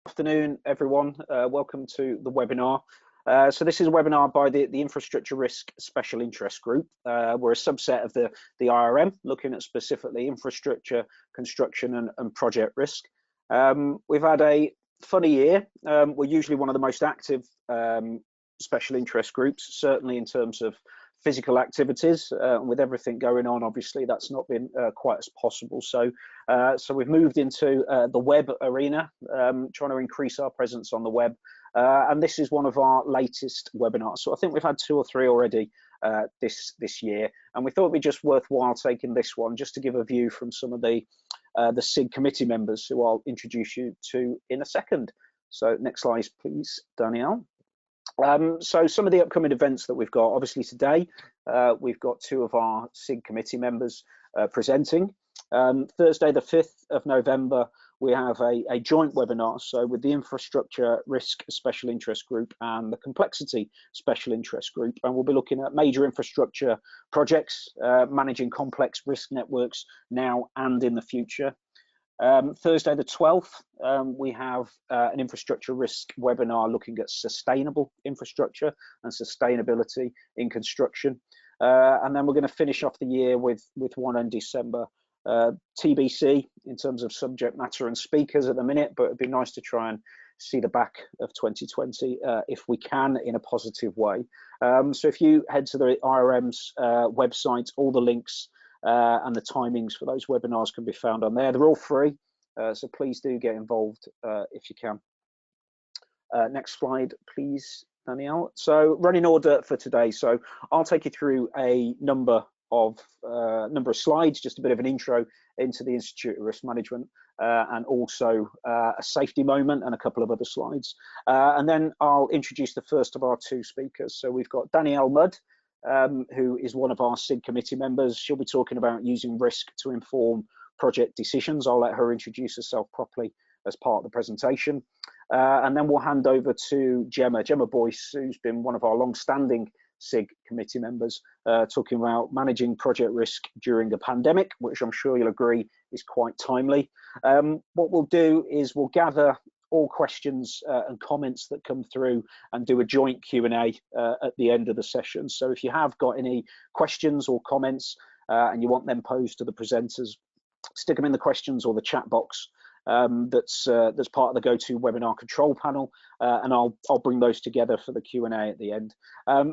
Afternoon, everyone. Welcome to the webinar. So this is a webinar by the Infrastructure Risk Special Interest Group. We're a subset of the IRM, looking at specifically infrastructure, construction and project risk. We've had a funny year. We're usually one of the most active special interest groups, certainly in terms of physical activities. With everything going on, obviously that's not been quite as possible. So we've moved into the web arena, trying to increase our presence on the web. And this is one of our latest webinars. So I think we've had 2 or 3 already this year, and we thought it'd be just worthwhile taking this one just to give a view from some of the SIG committee members, who I'll introduce you to in a second. So next slide, please, Danielle. So some of the upcoming events that we've got, obviously today, we've got 2 of our SIG committee members presenting. Thursday, the 5th of November, we have a joint webinar, so with the Infrastructure Risk Special Interest Group and the Complexity Special Interest Group, and we'll be looking at major infrastructure projects, managing complex risk networks now and in the future. Thursday the 12th, we have an infrastructure risk webinar looking at sustainable infrastructure and sustainability in construction. And then we're going to finish off the year with one in December. TBC in terms of subject matter and speakers at the minute, but it'd be nice to try and see the back of 2020 if we can, in a positive way. So if you head to the IRM's website, all the links and the timings for those webinars can be found on there. They're all free, so please do get involved if you can. Next slide, please, Danielle. So running order for today. So I'll take you through a number of slides, just a bit of an intro into the Institute of Risk Management, and also a safety moment and a couple of other slides. And then I'll introduce the first of our 2 speakers. So we've got Danielle Mudd, who is one of our SIG committee members. She'll be talking about using risk to inform project decisions. I'll let her introduce herself properly as part of the presentation. And then we'll hand over to Gemma Boyce, who's been one of our long-standing SIG committee members, talking about managing project risk during a pandemic, which I'm sure you'll agree is quite timely. What we'll do is we'll gather all questions and comments that come through and do a joint Q&A at the end of the session. So if you have got any questions or comments and you want them posed to the presenters, stick them in the questions or the chat box that's part of the GoToWebinar control panel, and I'll bring those together for the Q&A at the end.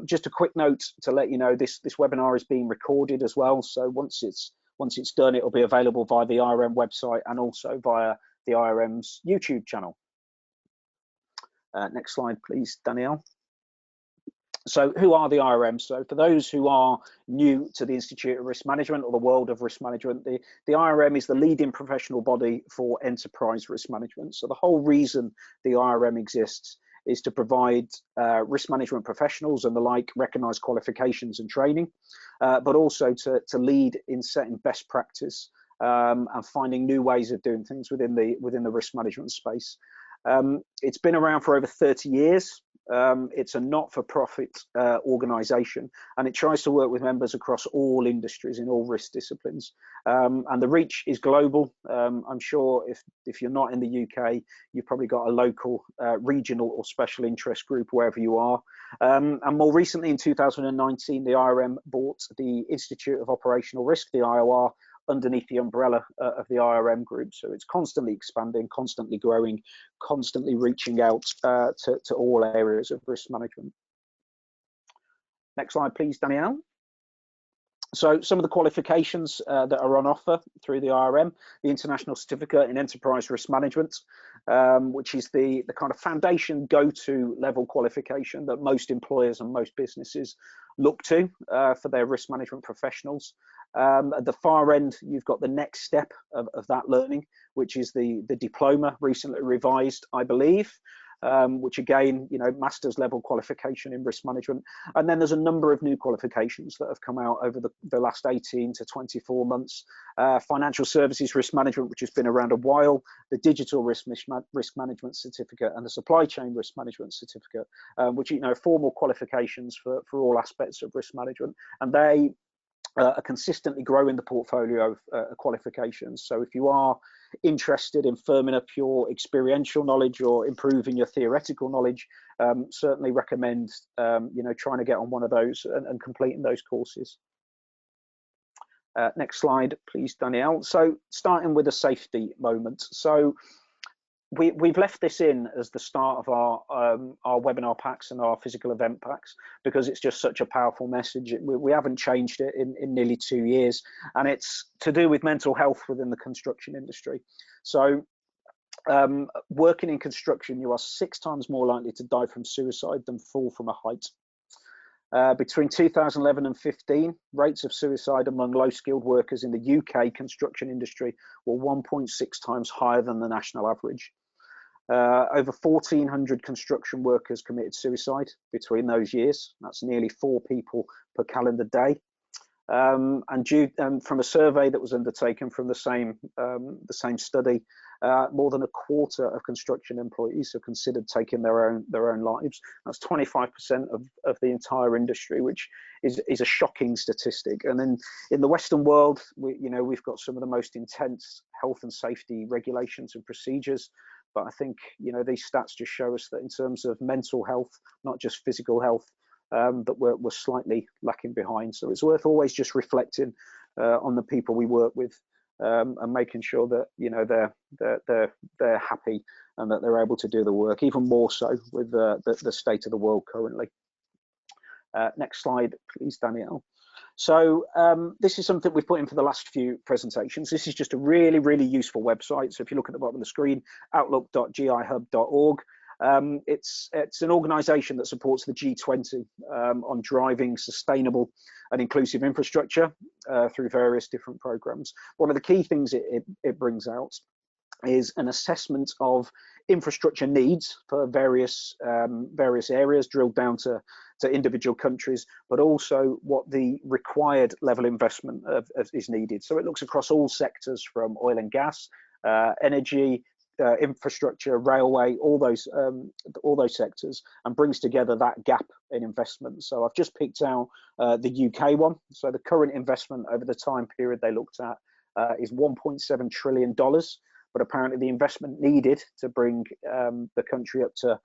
Just a quick note to let you know, this webinar is being recorded as well, so once it's done, it'll be available via the IRM website and also via the IRM's YouTube channel. Next slide, please, Danielle. So who are the IRMs? So for those who are new to the Institute of Risk Management or the world of risk management, the IRM is the leading professional body for enterprise risk management. So the whole reason the IRM exists is to provide risk management professionals and the like recognised qualifications and training, but also to lead in setting best practice and finding new ways of doing things within the risk management space. It's been around for over 30 years. It's a not-for-profit organisation, and it tries to work with members across all industries in all risk disciplines. And the reach is global. I'm sure if you're not in the UK, you've probably got a local, regional or special interest group wherever you are. And more recently, in 2019, the IRM bought the Institute of Operational Risk, the IOR, underneath the umbrella of the IRM group. So it's constantly expanding, constantly growing, constantly reaching out to all areas of risk management. Next slide, please, Danielle. So some of the qualifications that are on offer through the IRM, the International Certificate in Enterprise Risk Management, which is the kind of foundation go-to level qualification that most employers and most businesses look to for their risk management professionals. At the far end, you've got the next step of that learning, which is the diploma, recently revised, I believe, which again, master's level qualification in risk management. And then there's a number of new qualifications that have come out over the last 18 to 24 months. Financial services risk management, which has been around a while, the digital risk management certificate, and the supply chain risk management certificate, which are formal qualifications for all aspects of risk management. And they are consistently growing the portfolio of qualifications. So if you are interested in firming up your experiential knowledge or improving your theoretical knowledge, certainly recommend trying to get on one of those and completing those courses. Next slide, please, Danielle. So starting with a safety moment. So we've left this in as the start of our webinar packs and our physical event packs because it's just such a powerful message. We haven't changed it in nearly 2 years, and it's to do with mental health within the construction industry. So working in construction, you are 6 times more likely to die from suicide than fall from a height. Between 2011 and 15, rates of suicide among low-skilled workers in the UK construction industry were 1.6 times higher than the national average. Over 1,400 construction workers committed suicide between those years. That's nearly 4 people per calendar day. And from a survey that was undertaken from the same study, more than a quarter of construction employees have considered taking their own lives. That's 25% of the entire industry, which is a shocking statistic. And then in the Western world, we've got some of the most intense health and safety regulations and procedures. But I think these stats just show us that in terms of mental health, not just physical health, that we're slightly lacking behind. So it's worth always just reflecting on the people we work with and making sure that they're happy and that they're able to do the work, even more so with the state of the world currently. Next slide, please, Danielle. So this is something we've put in for the last few presentations. This is just a really, really useful website. So if you look at the bottom of the screen, outlook.gihub.org. It's an organisation that supports the G20 on driving sustainable and inclusive infrastructure through various different programs. One of the key things it brings out is an assessment of infrastructure needs for various areas, drilled down to individual countries, but also what the required level investment is needed. So it looks across all sectors from oil and gas, energy, infrastructure, railway, all those sectors, and brings together that gap in investment. So I've just picked out the UK one. So the current investment over the time period they looked at is $1.7 trillion. But apparently the investment needed to bring the country up to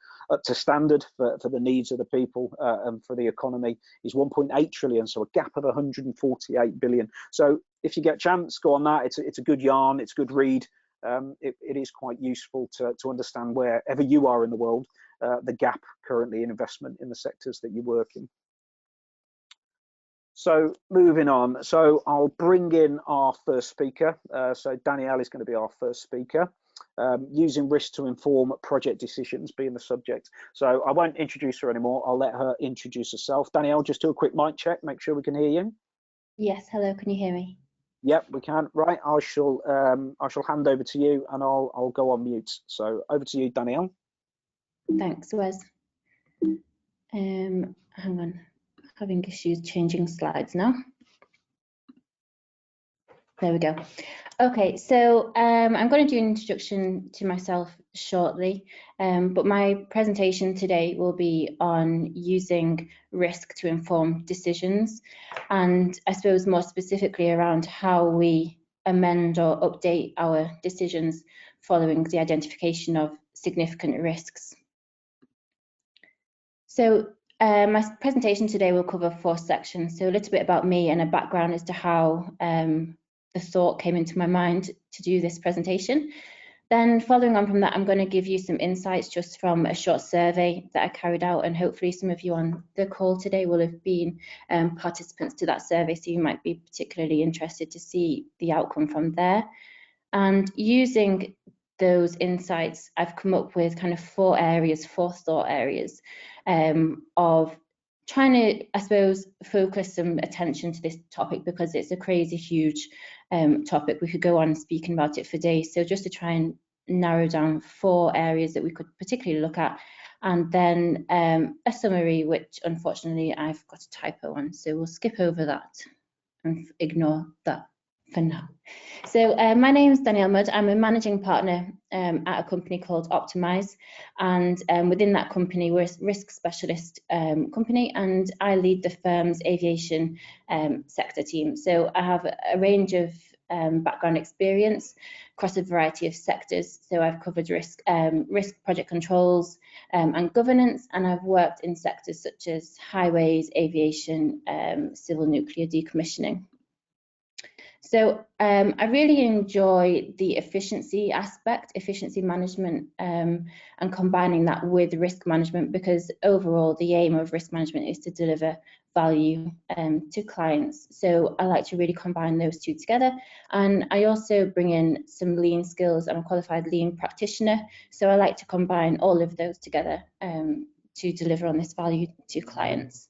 standard for the needs of the people and for the economy is 1.8 trillion, so a gap of 148 billion. So if you get a chance, go on that. It's a good yarn, it's a good read. It is quite useful to understand wherever you are in the world, the gap currently in investment in the sectors that you work in. So moving on, so I'll bring in our first speaker. So Danielle is going to be our first speaker, using risk to inform project decisions being the subject. So I won't introduce her anymore. I'll let her introduce herself. Danielle, just do a quick mic check, make sure we can hear you. Yes, hello, can you hear me? Yep, we can. Right, I shall hand over to you and I'll go on mute. So over to you, Danielle. Thanks, Wes. Hang on. Having issues changing slides now. There we go. Okay, so I'm going to do an introduction to myself shortly, but my presentation today will be on using risk to inform decisions, and I suppose more specifically around how we amend or update our decisions following the identification of significant risks. So my presentation today will cover 4 sections, so a little bit about me and a background as to how the thought came into my mind to do this presentation. Then following on from that, I'm going to give you some insights just from a short survey that I carried out, and hopefully some of you on the call today will have been participants to that survey, so you might be particularly interested to see the outcome from there. And using those insights, I've come up with kind of 4 thought areas of trying to, I suppose, focus some attention to this topic because it's a crazy huge topic. We could go on speaking about it for days. So just to try and narrow down 4 areas that we could particularly look at, and then a summary, which unfortunately I've got a typo on, so we'll skip over that and ignore that for now. So my name is Danielle Mudd. I'm a managing partner at a company called Optimize, and within that company we're a risk specialist company, and I lead the firm's aviation sector team. So I have a range of background experience across a variety of sectors. So I've covered risk, project controls and governance, and I've worked in sectors such as highways, aviation, civil nuclear decommissioning. So I really enjoy the efficiency aspect, efficiency management, and combining that with risk management, because overall the aim of risk management is to deliver value to clients. So I like to really combine those two together. And I also bring in some lean skills. I'm a qualified lean practitioner, so I like to combine all of those together to deliver on this value to clients.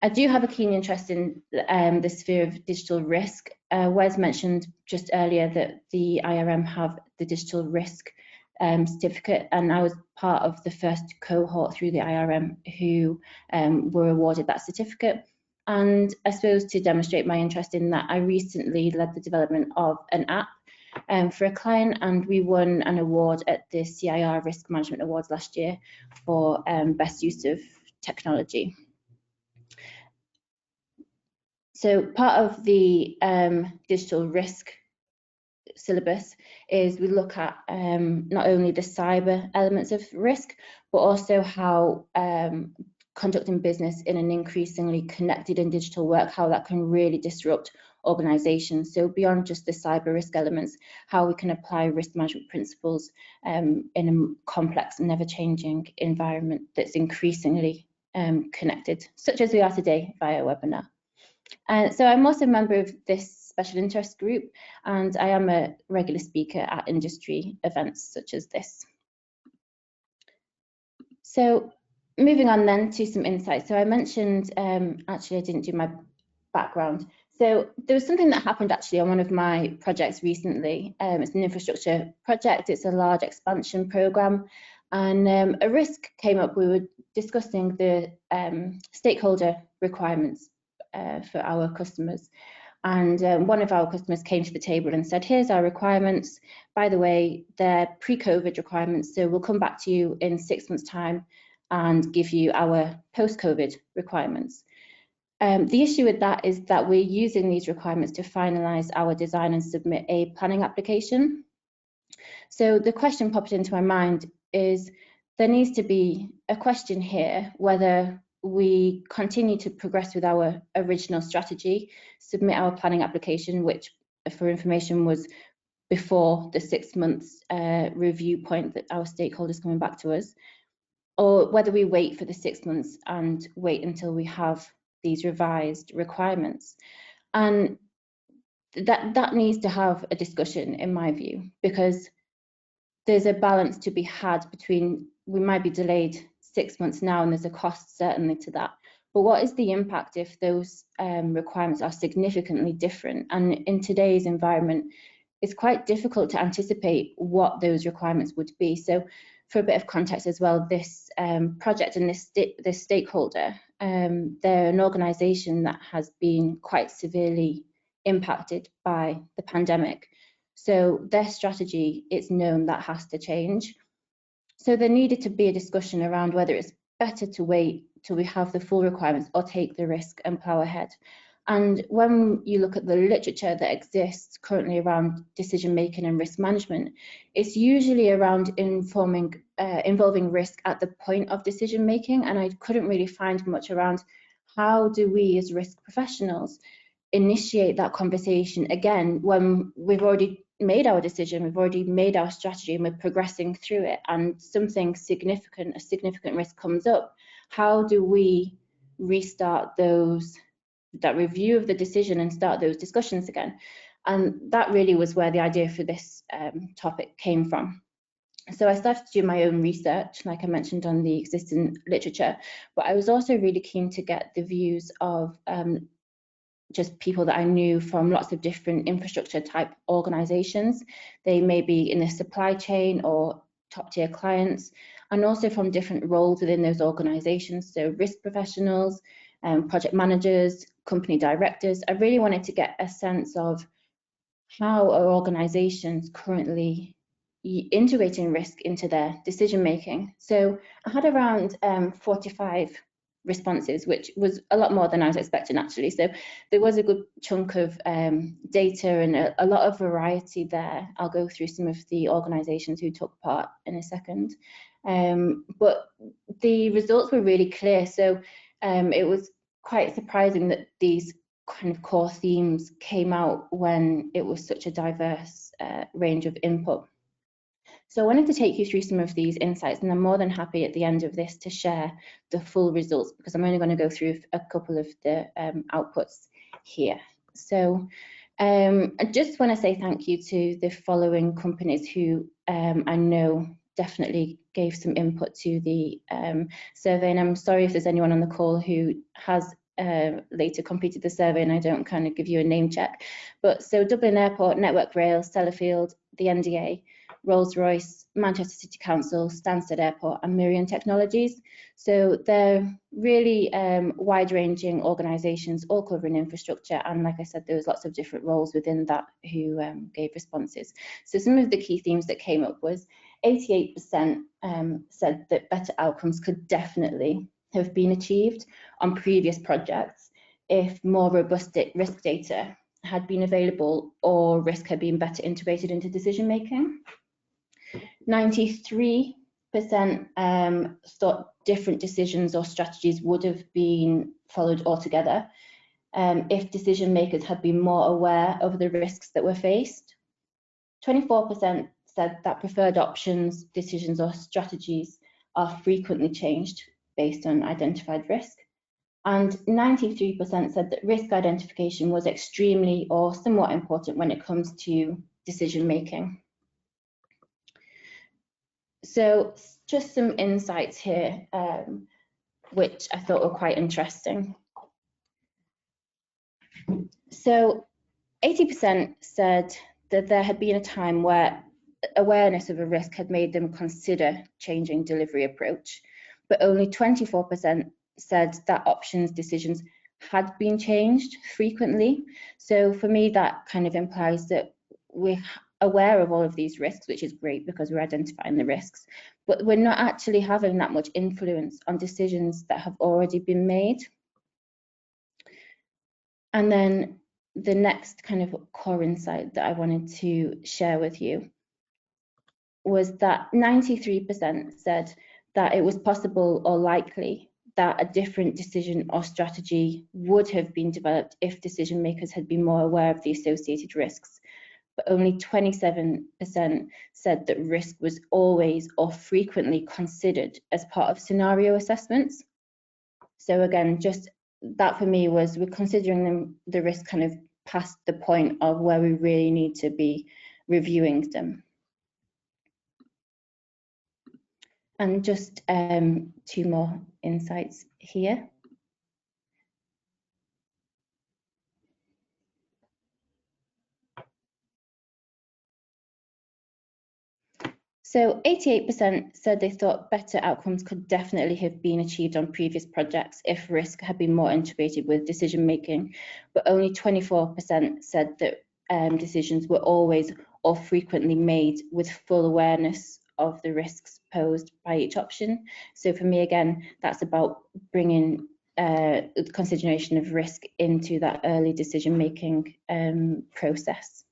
I do have a keen interest in the sphere of digital risk. Wes mentioned just earlier that the IRM have the digital risk certificate, and I was part of the first cohort through the IRM who were awarded that certificate. And I suppose to demonstrate my interest in that, I recently led the development of an app for a client, and we won an award at the CIR Risk Management Awards last year for best use of technology. So part of the digital risk syllabus is we look at not only the cyber elements of risk, but also how conducting business in an increasingly connected and digital work, how that can really disrupt organizations. So beyond just the cyber risk elements, how we can apply risk management principles in a complex and never-changing environment that's increasingly connected, such as we are today via webinar. So I'm also a member of this special interest group, and I am a regular speaker at industry events such as this. So moving on then to some insights. So I mentioned, actually I didn't do my background. So there was something that happened actually on one of my projects recently. It's an infrastructure project, it's a large expansion program, and a risk came up. We were discussing the stakeholder requirements for our customers, and one of our customers came to the table and said, here's our requirements. By the way, they're pre-COVID requirements, so we'll come back to you in 6 months' time and give you our post-COVID requirements. The issue with that is that we're using these requirements to finalise our design and submit a planning application. So the question popped into my mind is, there needs to be a question here whether we continue to progress with our original strategy, submit our planning application, which for information was before the 6 months review point that our stakeholders coming back to us, or whether we wait for the 6 months and wait until we have these revised requirements. And that needs to have a discussion, in my view, because there's a balance to be had between, we might be delayed 6 months now and there's a cost certainly to that, but what is the impact if those requirements are significantly different? And in today's environment, it's quite difficult to anticipate what those requirements would be. So for a bit of context as well, this project and this stakeholder, they're an organisation that has been quite severely impacted by the pandemic. So their strategy, it's known that has to change. So there needed to be a discussion around whether it's better to wait till we have the full requirements or take the risk and plough ahead. And when you look at the literature that exists currently around decision making and risk management, it's usually around involving risk at the point of decision making. And I couldn't really find much around how do we as risk professionals initiate that conversation again when we've already made our decision, we've already made our strategy and we're progressing through it, and something significant, a significant risk comes up. How do we restart that review of the decision and start those discussions again? And that really was where the idea for this topic came from. So I started to do my own research, like I mentioned, on the existing literature, but I was also really keen to get the views of just people that I knew from lots of different infrastructure type organizations. They may be in the supply chain or top tier clients, and also from different roles within those organizations. So risk professionals, project managers, company directors. I really wanted to get a sense of how are organizations currently integrating risk into their decision making. So I had around 45 responses, which was a lot more than I was expecting actually. So there was a good chunk of data and a lot of variety there. I'll go through some of the organisations who took part in a second. But the results were really clear. So it was quite surprising that these kind of core themes came out when it was such a diverse range of input. So I wanted to take you through some of these insights, and I'm more than happy at the end of this to share the full results, because I'm only going to go through a couple of the outputs here. So I just want to say thank you to the following companies who I know definitely gave some input to the survey, and I'm sorry if there's anyone on the call who has later completed the survey and I don't kind of give you a name check. But so Dublin Airport, Network Rail, Sellafield, the NDA, Rolls-Royce, Manchester City Council, Stansted Airport and Miriam Technologies. So they're really wide-ranging organisations, all covering infrastructure, and like I said, there was lots of different roles within that who gave responses. So some of the key themes that came up was 88% said that better outcomes could definitely have been achieved on previous projects if more robust risk data had been available or risk had been better integrated into decision making. 93% thought different decisions or strategies would have been followed altogether if decision makers had been more aware of the risks that were faced. 24% said that preferred options, decisions or strategies are frequently changed based on identified risk. And 93% said that risk identification was extremely or somewhat important when it comes to decision making. So just some insights here, which I thought were quite interesting. So 80% said that there had been a time where awareness of a risk had made them consider changing delivery approach, but only 24% said that options decisions had been changed frequently. So for me, that kind of implies that we're aware of all of these risks, which is great because we're identifying the risks, but we're not actually having that much influence on decisions that have already been made. And then the next kind of core insight that I wanted to share with you was that 93% said that it was possible or likely that a different decision or strategy would have been developed if decision makers had been more aware of the associated risks. But only 27% said that risk was always or frequently considered as part of scenario assessments. So again, just that for me was we're considering the risk kind of past the point of where we really need to be reviewing them. And just two more insights here. So 88% said they thought better outcomes could definitely have been achieved on previous projects if risk had been more integrated with decision making, but only 24% said that decisions were always or frequently made with full awareness of the risks posed by each option. So for me, again, that's about bringing consideration of risk into that early decision making process.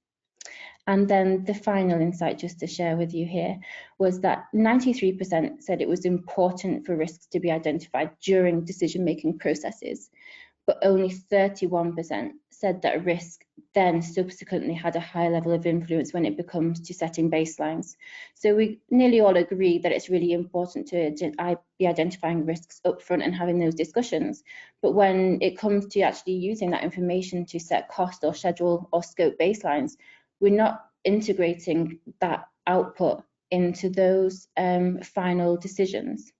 And then the final insight, just to share with you here, was that 93% said it was important for risks to be identified during decision-making processes, but only 31% said that a risk then subsequently had a high level of influence when it comes to setting baselines. So we nearly all agree that it's really important to be identifying risks up front and having those discussions. But when it comes to actually using that information to set cost or schedule or scope baselines, we're not integrating that output into those final decisions.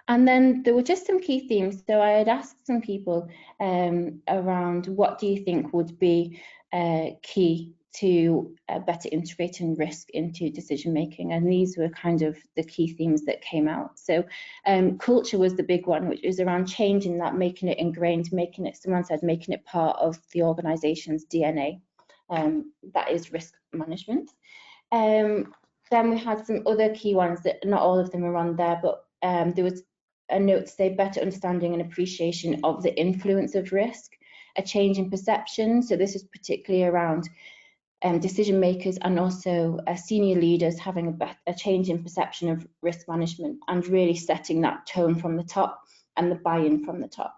And then there were just some key themes. So I had asked some people around what do you think would be key to better integrating risk into decision making, and these were kind of the key themes that came out. So culture was the big one, which is around changing that, making it ingrained, making it, someone said, making it part of the organization's DNA. That is risk management. Then we had some other key ones that not all of them are on there, but there was a note to say better understanding and appreciation of the influence of risk, a change in perception. So this is particularly around decision makers and also senior leaders having a change in perception of risk management and really setting that tone from the top and the buy-in from the top.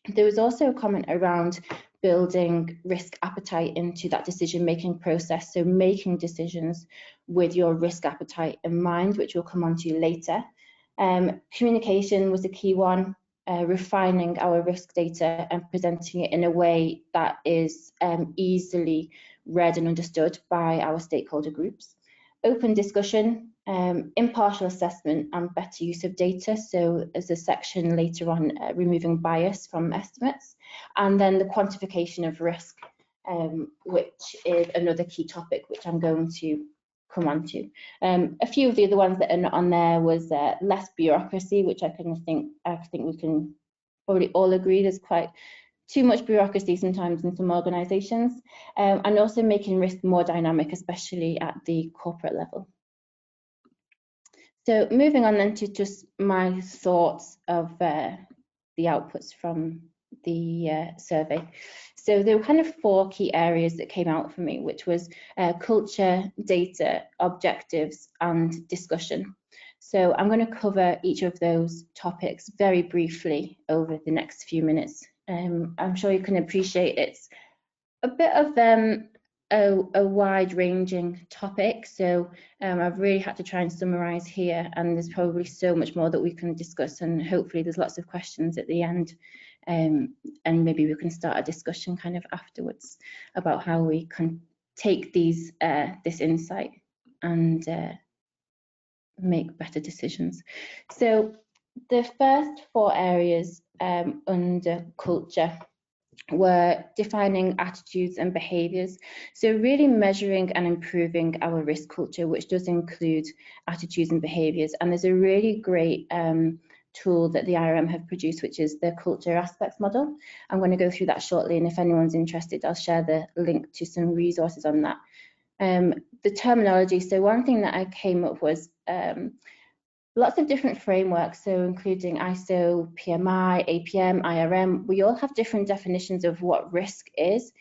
There was also a comment around building risk appetite into that decision-making process, so making decisions with your risk appetite in mind, which we'll come on to later. Communication was a key one, refining our risk data and presenting it in a way that is easily read and understood by our stakeholder groups. Open discussion, impartial assessment and better use of data. So as a section later on, removing bias from estimates, and then the quantification of risk, which is another key topic which I'm going to come on to. A few of the other ones that are not on there was less bureaucracy, which I think we can probably all agree there's quite too much bureaucracy sometimes in some organisations, and also making risk more dynamic, especially at the corporate level. So moving on then to just my thoughts of the outputs from the survey. So there were kind of 4 key areas that came out for me, which was culture, data, objectives, and discussion. So I'm going to cover each of those topics very briefly over the next few minutes. I'm sure you can appreciate it's a bit of a wide-ranging topic, so I've really had to try and summarise here, and there's probably so much more that we can discuss, and hopefully there's lots of questions at the end, and maybe we can start a discussion kind of afterwards about how we can take these this insight and make better decisions. So the first 4 areas under culture were defining attitudes and behaviours. So really measuring and improving our risk culture, which does include attitudes and behaviours. And there's a really great tool that the IRM have produced, which is the culture aspects model. I'm going to go through that shortly, and if anyone's interested, I'll share the link to some resources on that. The terminology, so one thing that I came up was lots of different frameworks, so including ISO, PMI, APM, IRM. We all have different definitions of what risk is,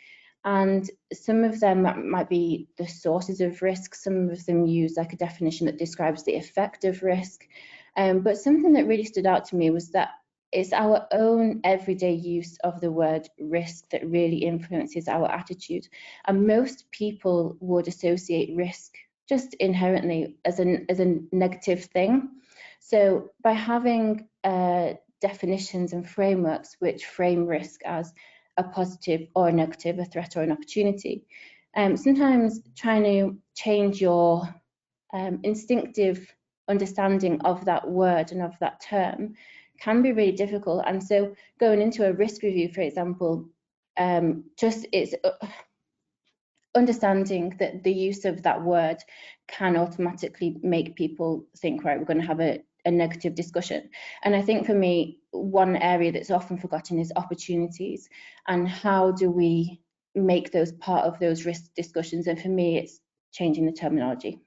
and some of them might be the sources of risk. Some of them use like a definition that describes the effect of risk. But something that really stood out to me was that it's our own everyday use of the word risk that really influences our attitude. And most people would associate risk just inherently as a negative thing. So by having definitions and frameworks which frame risk as a positive or a negative, a threat or an opportunity, sometimes trying to change your instinctive understanding of that word and of that term can be really difficult. And so going into a risk review, for example, just it's understanding that the use of that word can automatically make people think, right, we're going to have a negative discussion. And I think for me, one area that's often forgotten is opportunities, and how do we make those part of those risk discussions? And for me, it's changing the terminology.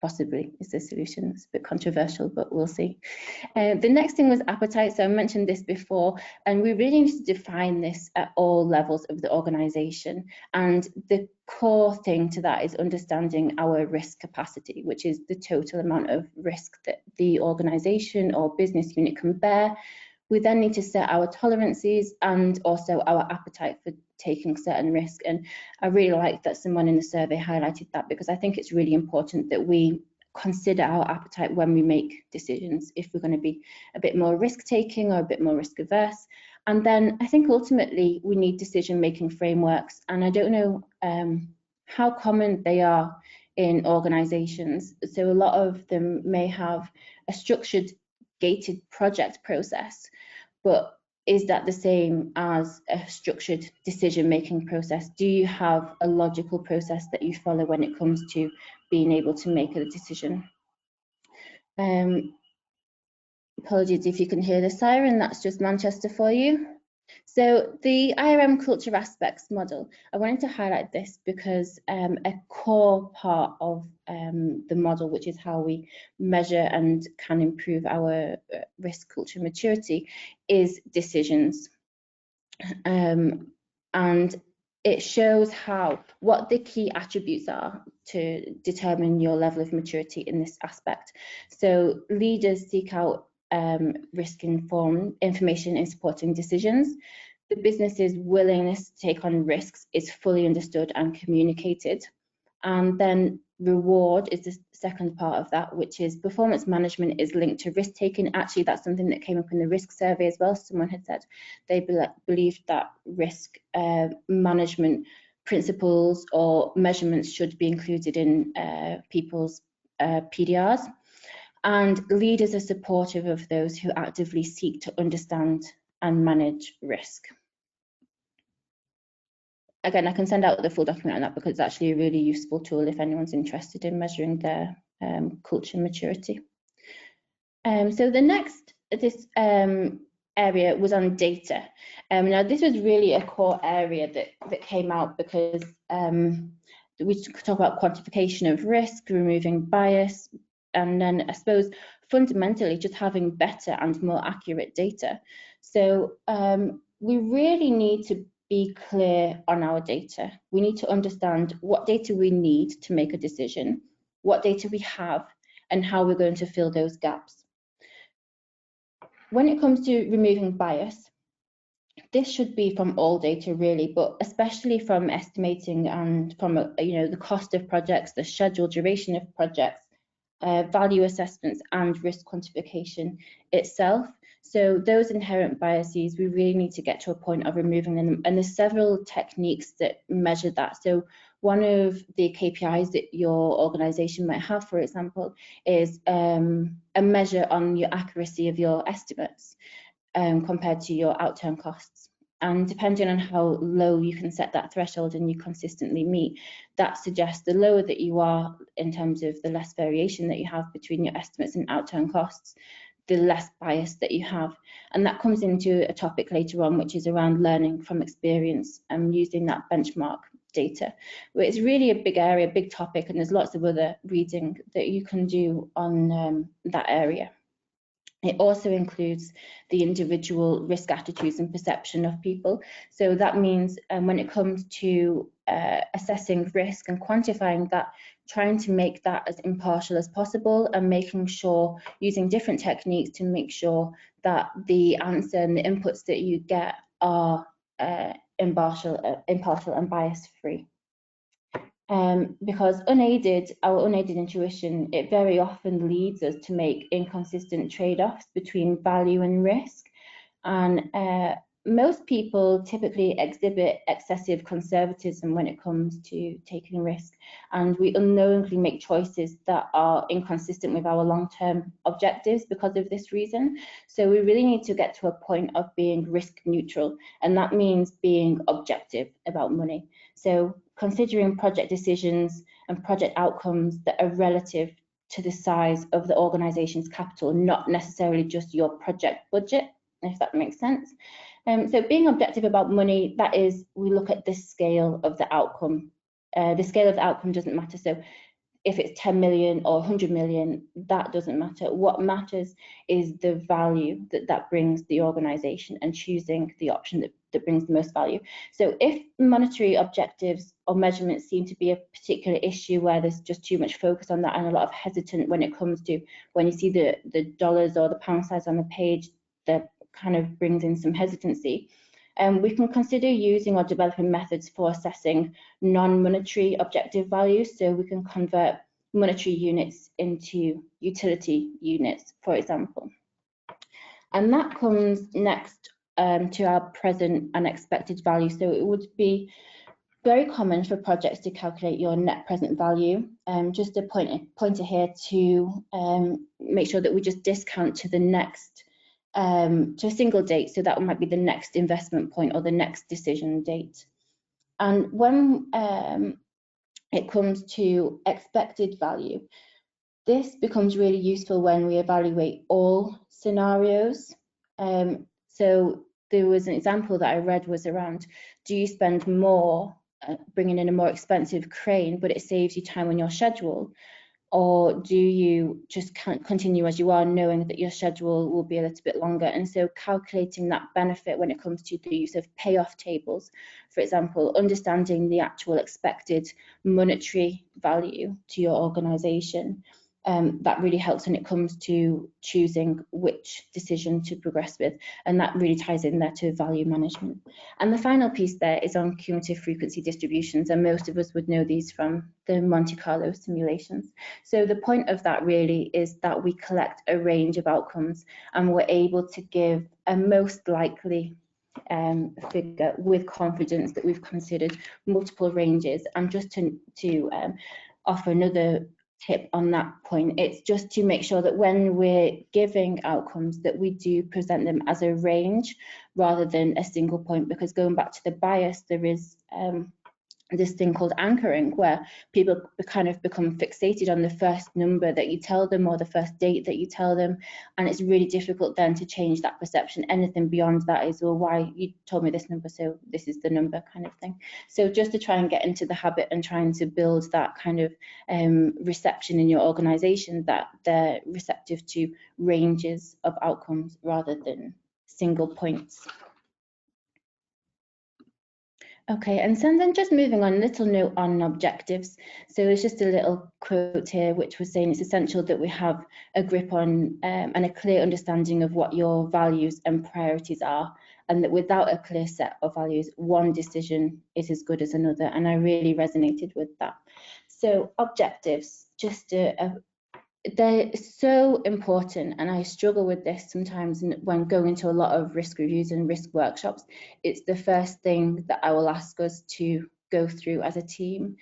Possibly is the solution. It's a bit controversial, but we'll see. The next thing was appetite. So I mentioned this before, and we really need to define this at all levels of the organisation. And the core thing to that is understanding our risk capacity, which is the total amount of risk that the organisation or business unit can bear. We then need to set our tolerances and also our appetite for taking certain risk. And I really like that someone in the survey highlighted that, because I think it's really important that we consider our appetite when we make decisions, if we're going to be a bit more risk taking or a bit more risk averse. And then I think ultimately we need decision making frameworks, and I don't know how common they are in organizations. So a lot of them may have a structured gated project process, but is that the same as a structured decision-making process? Do you have a logical process that you follow when it comes to being able to make a decision? Apologies if you can hear the siren, that's just Manchester for you. So the IRM culture aspects model, I wanted to highlight this because a core part of the model, which is how we measure and can improve our risk culture maturity, is decisions. And it shows what the key attributes are to determine your level of maturity in this aspect. So leaders seek out risk-informed information in supporting decisions. The business's willingness to take on risks is fully understood and communicated. And then reward is the second part of that, which is performance management is linked to risk taking. Actually, that's something that came up in the risk survey as well. Someone had said they believed that risk management principles or measurements should be included in people's PDRs. And leaders are supportive of those who actively seek to understand and manage risk. Again, I can send out the full document on that because it's actually a really useful tool if anyone's interested in measuring their culture maturity. So the next area was on data. Now this was really a core area that came out because we talk about quantification of risk, removing bias, and then I suppose fundamentally just having better and more accurate data. So we really need to be clear on our data. We need to understand what data we need to make a decision, what data we have, and how we're going to fill those gaps. When it comes to removing bias, this should be from all data really, but especially from estimating and from the cost of projects, the schedule duration of projects, value assessments and risk quantification itself. So those inherent biases, we really need to get to a point of removing them. And there's several techniques that measure that. So one of the KPIs that your organisation might have, for example, is a measure on your accuracy of your estimates compared to your outturn costs. And depending on how low you can set that threshold and you consistently meet, that suggests the lower that you are in terms of the less variation that you have between your estimates and outturn costs, the less bias that you have. And that comes into a topic later on, which is around learning from experience and using that benchmark data. But it's really a big area, big topic, and there's lots of other reading that you can do on that area. It also includes the individual risk attitudes and perception of people. So that means when it comes to assessing risk and quantifying that, trying to make that as impartial as possible and making sure, using different techniques to make sure that the answer and the inputs that you get are impartial and bias-free. Because our unaided intuition, it very often leads us to make inconsistent trade-offs between value and risk. And most people typically exhibit excessive conservatism when it comes to taking risk. And we unknowingly make choices that are inconsistent with our long-term objectives because of this reason. So we really need to get to a point of being risk neutral. And that means being objective about money. So considering project decisions and project outcomes that are relative to the size of the organization's capital, not necessarily just your project budget, if that makes sense. So being objective about money, that is, we look at the scale of the outcome. The scale of the outcome doesn't matter. So if it's 10 million or 100 million, that doesn't matter. What matters is the value that brings the organization and choosing the option that brings the most value. So if monetary objectives or measurements seem to be a particular issue where there's just too much focus on that and a lot of hesitant when it comes to when you see the dollars or the pound size on the page, that kind of brings in some hesitancy. We can consider using or developing methods for assessing non-monetary objective values. So we can convert monetary units into utility units, for example. And that comes next to our present and expected value. So it would be very common for projects to calculate your net present value. Just a pointer here to make sure that we just discount to the next to a single date, so that might be the next investment point or the next decision date. And when it comes to expected value, this becomes really useful when we evaluate all scenarios. So there was an example that I read was around, do you spend more bringing in a more expensive crane, but it saves you time on your schedule? Or do you just continue as you are, knowing that your schedule will be a little bit longer? And so calculating that benefit when it comes to the use of payoff tables, for example, understanding the actual expected monetary value to your organisation, that really helps when it comes to choosing which decision to progress with, and that really ties in there to value management. And the final piece there is on cumulative frequency distributions, and most of us would know these from the Monte Carlo simulations. So the point of that really is that we collect a range of outcomes and we're able to give a most likely figure with confidence that we've considered multiple ranges. And just to offer another tip on that point, it's just to make sure that when we're giving outcomes that we do present them as a range rather than a single point, because going back to the bias, there is this thing called anchoring, where people kind of become fixated on the first number that you tell them or the first date that you tell them, and it's really difficult then to change that perception. Anything beyond that is, well, why you told me this number, so this is the number kind of thing. So just to try and get into the habit and trying to build that kind of reception in your organisation, that they're receptive to ranges of outcomes rather than single points. Okay, and so then just moving on, a little note on objectives. So it's just a little quote here which was saying it's essential that we have a grip on and a clear understanding of what your values and priorities are, and that without a clear set of values, one decision is as good as another. And I really resonated with that. So objectives, just they're so important, and I struggle with this sometimes when going into a lot of risk reviews and risk workshops. It's the first thing that I will ask us to go through as a team,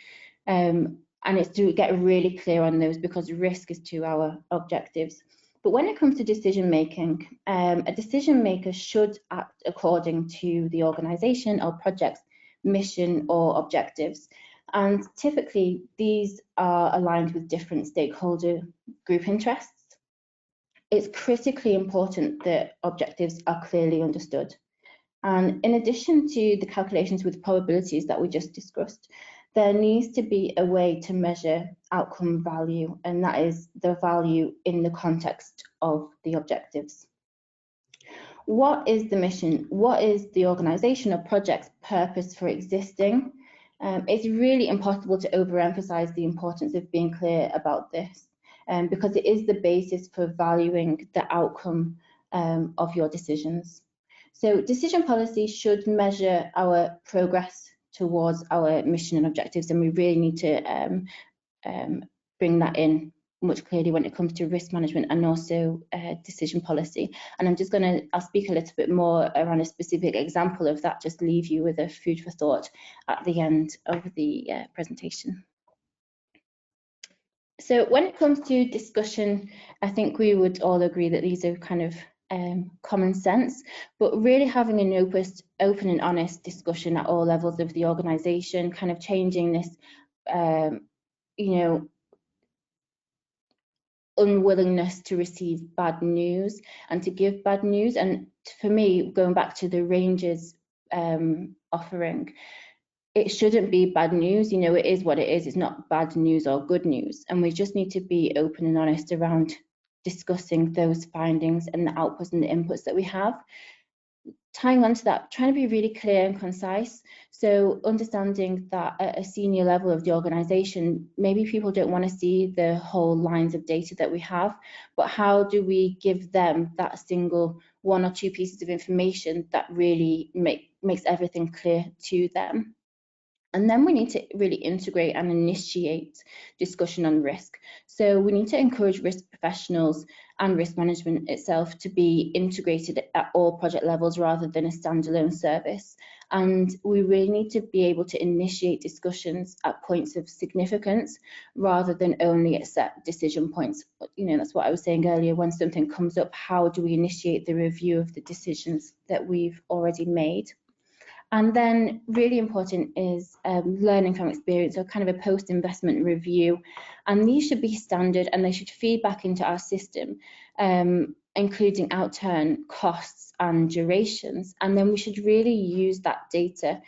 and it's to get really clear on those, because risk is to our objectives. But when it comes to decision making, a decision maker should act according to the organisation or project's mission or objectives. And typically, these are aligned with different stakeholder group interests. It's critically important that objectives are clearly understood. And in addition to the calculations with probabilities that we just discussed, there needs to be a way to measure outcome value, and that is the value in the context of the objectives. What is the mission? What is the organisation or project's purpose for existing? It's really impossible to overemphasize the importance of being clear about this, because it is the basis for valuing the outcome of your decisions. So decision policy should measure our progress towards our mission and objectives, and we really need to bring that in much clearly when it comes to risk management and also decision policy. And I'll speak a little bit more around a specific example of that, just leave you with a food for thought at the end of the presentation. So when it comes to discussion, I think we would all agree that these are kind of common sense, but really having an open and honest discussion at all levels of the organisation, kind of changing this, unwillingness to receive bad news and to give bad news. And for me, going back to the ranges offering, it shouldn't be bad news. It is what it is. It's not bad news or good news. And we just need to be open and honest around discussing those findings and the outputs and the inputs that we have. Tying on to that, trying to be really clear and concise. So understanding that at a senior level of the organisation, maybe people don't want to see the whole lines of data that we have, but how do we give them that single one or two pieces of information that really makes everything clear to them? And then we need to really integrate and initiate discussion on risk. So we need to encourage risk professionals and risk management itself to be integrated at all project levels rather than a standalone service. And we really need to be able to initiate discussions at points of significance rather than only at set decision points. That's what I was saying earlier. When something comes up, how do we initiate the review of the decisions that we've already made? And then really important is learning from experience, or kind of a post-investment review. And these should be standard and they should feed back into our system. including outturn, costs and durations. And then we should really use that data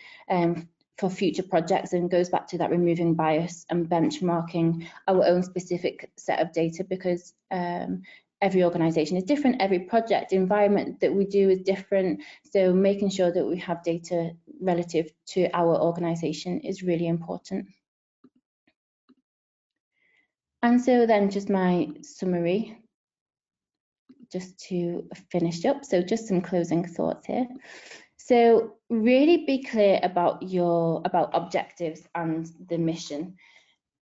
for future projects, and goes back to that removing bias and benchmarking our own specific set of data, because every organisation is different, every project environment that we do is different. So making sure that we have data relative to our organisation is really important. And so then just my summary, just to finish up. So just some closing thoughts here. So really be clear about objectives and the mission.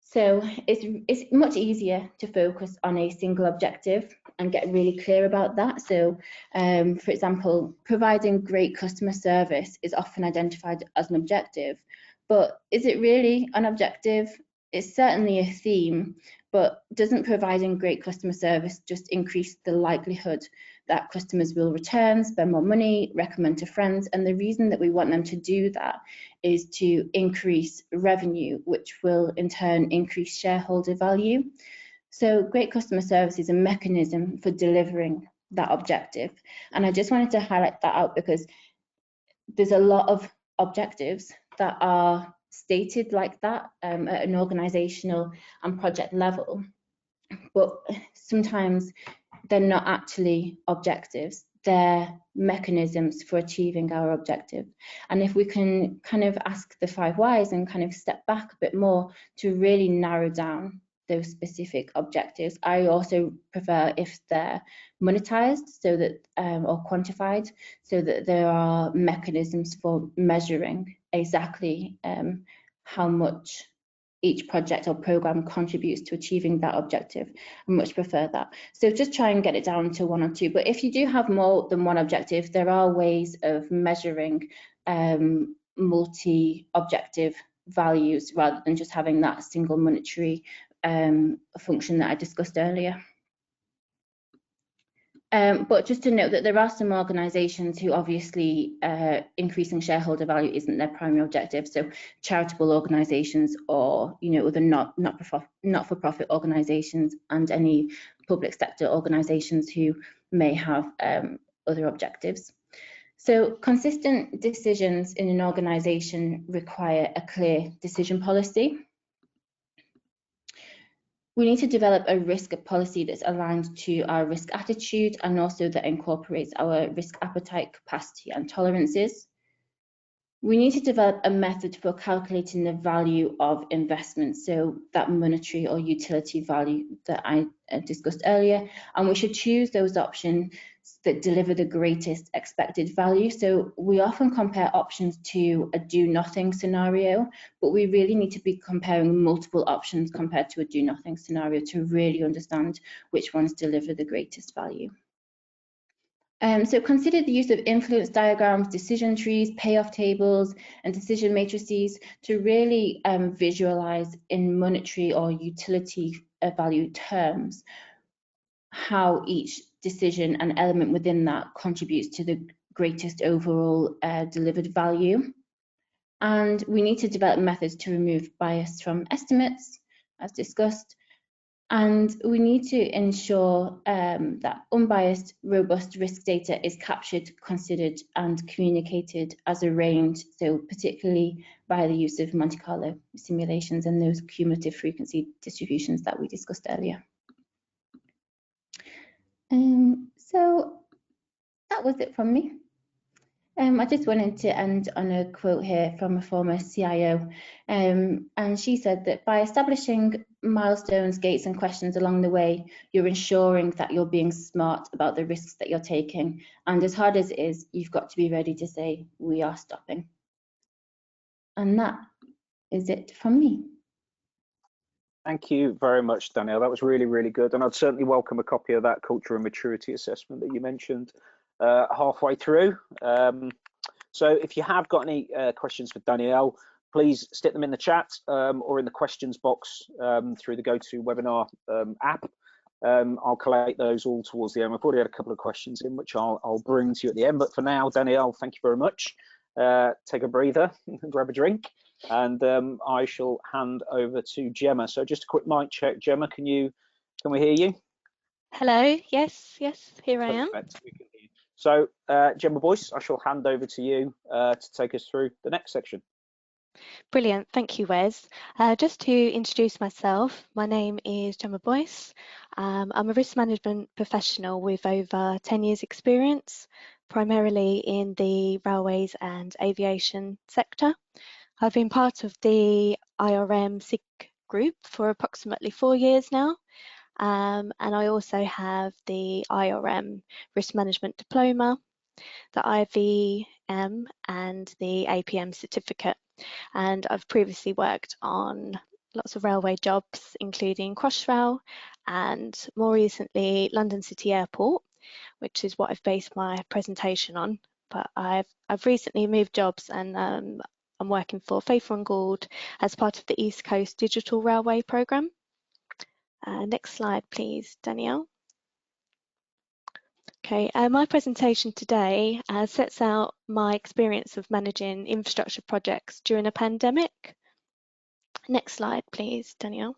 So it's much easier to focus on a single objective and get really clear about that. So for example, providing great customer service is often identified as an objective, but is it really an objective? It's certainly a theme, but doesn't providing great customer service just increase the likelihood that customers will return, spend more money, recommend to friends? And the reason that we want them to do that is to increase revenue, which will in turn increase shareholder value. So great customer service is a mechanism for delivering that objective. And I just wanted to highlight that out, because there's a lot of objectives that are stated like that at an organisational and project level, but sometimes they're not actually objectives, they're mechanisms for achieving our objective. And if we can kind of ask the 5 whys and kind of step back a bit more to really narrow down those specific objectives. I also prefer if they're monetized, so that or quantified, so that there are mechanisms for measuring exactly how much each project or program contributes to achieving that objective. I much prefer that. So just try and get it down to 1 or 2. But if you do have more than 1 objective, there are ways of measuring multi-objective values rather than just having that single monetary function that I discussed earlier. But just to note that there are some organisations who obviously increasing shareholder value isn't their primary objective. So charitable organisations, or other not-for-profit organisations, and any public sector organisations who may have other objectives. So consistent decisions in an organisation require a clear decision policy. We need to develop a risk policy that's aligned to our risk attitude, and also that incorporates our risk appetite, capacity and tolerances. We need to develop a method for calculating the value of investments, so that monetary or utility value that I discussed earlier, and we should choose those options that deliver the greatest expected value. So we often compare options to a do-nothing scenario, but we really need to be comparing multiple options compared to a do-nothing scenario to really understand which ones deliver the greatest value. So consider the use of influence diagrams, decision trees, payoff tables, and decision matrices to really visualize in monetary or utility value terms how each decision and element within that contributes to the greatest overall delivered value. And we need to develop methods to remove bias from estimates, as discussed. And we need to ensure that unbiased, robust risk data is captured, considered and communicated as a range, so particularly by the use of Monte Carlo simulations and those cumulative frequency distributions that we discussed earlier. So that was it from me. I just wanted to end on a quote here from a former CIO, and she said that by establishing milestones, gates and questions along the way, you're ensuring that you're being smart about the risks that you're taking, and as hard as it is, you've got to be ready to say, we are stopping. And that is it from me. Thank you very much, Danielle. That was really, really good. And I'd certainly welcome a copy of that culture and maturity assessment that you mentioned halfway through. So if you have got any questions for Danielle, please stick them in the chat or in the questions box through the GoToWebinar app. I'll collate those all towards the end. I've already had a couple of questions in, which I'll bring to you at the end. But for now, Danielle, thank you very much. Take a breather, grab a drink, and I shall hand over to Gemma. So just a quick mic check. Gemma, can we hear you? Hello, yes, here I am. Perfect. We can hear you. So, Gemma Boyce, I shall hand over to you to take us through the next section. Brilliant, thank you, Wes. Just to introduce myself, my name is Gemma Boyce. I'm a risk management professional with over 10 years experience, primarily in the railways and aviation sector. I've been part of the IRM SIG group for approximately 4 years now. And I also have the IRM Risk Management Diploma, the IVM and the APM certificate. And I've previously worked on lots of railway jobs, including Crossrail and more recently London City Airport, which is what I've based my presentation on. But I've recently moved jobs and I'm working for Faithful and Gould as part of the East Coast Digital Railway Programme. Next slide, please, Danielle. Okay, my presentation today sets out my experience of managing infrastructure projects during a pandemic. Next slide, please, Danielle.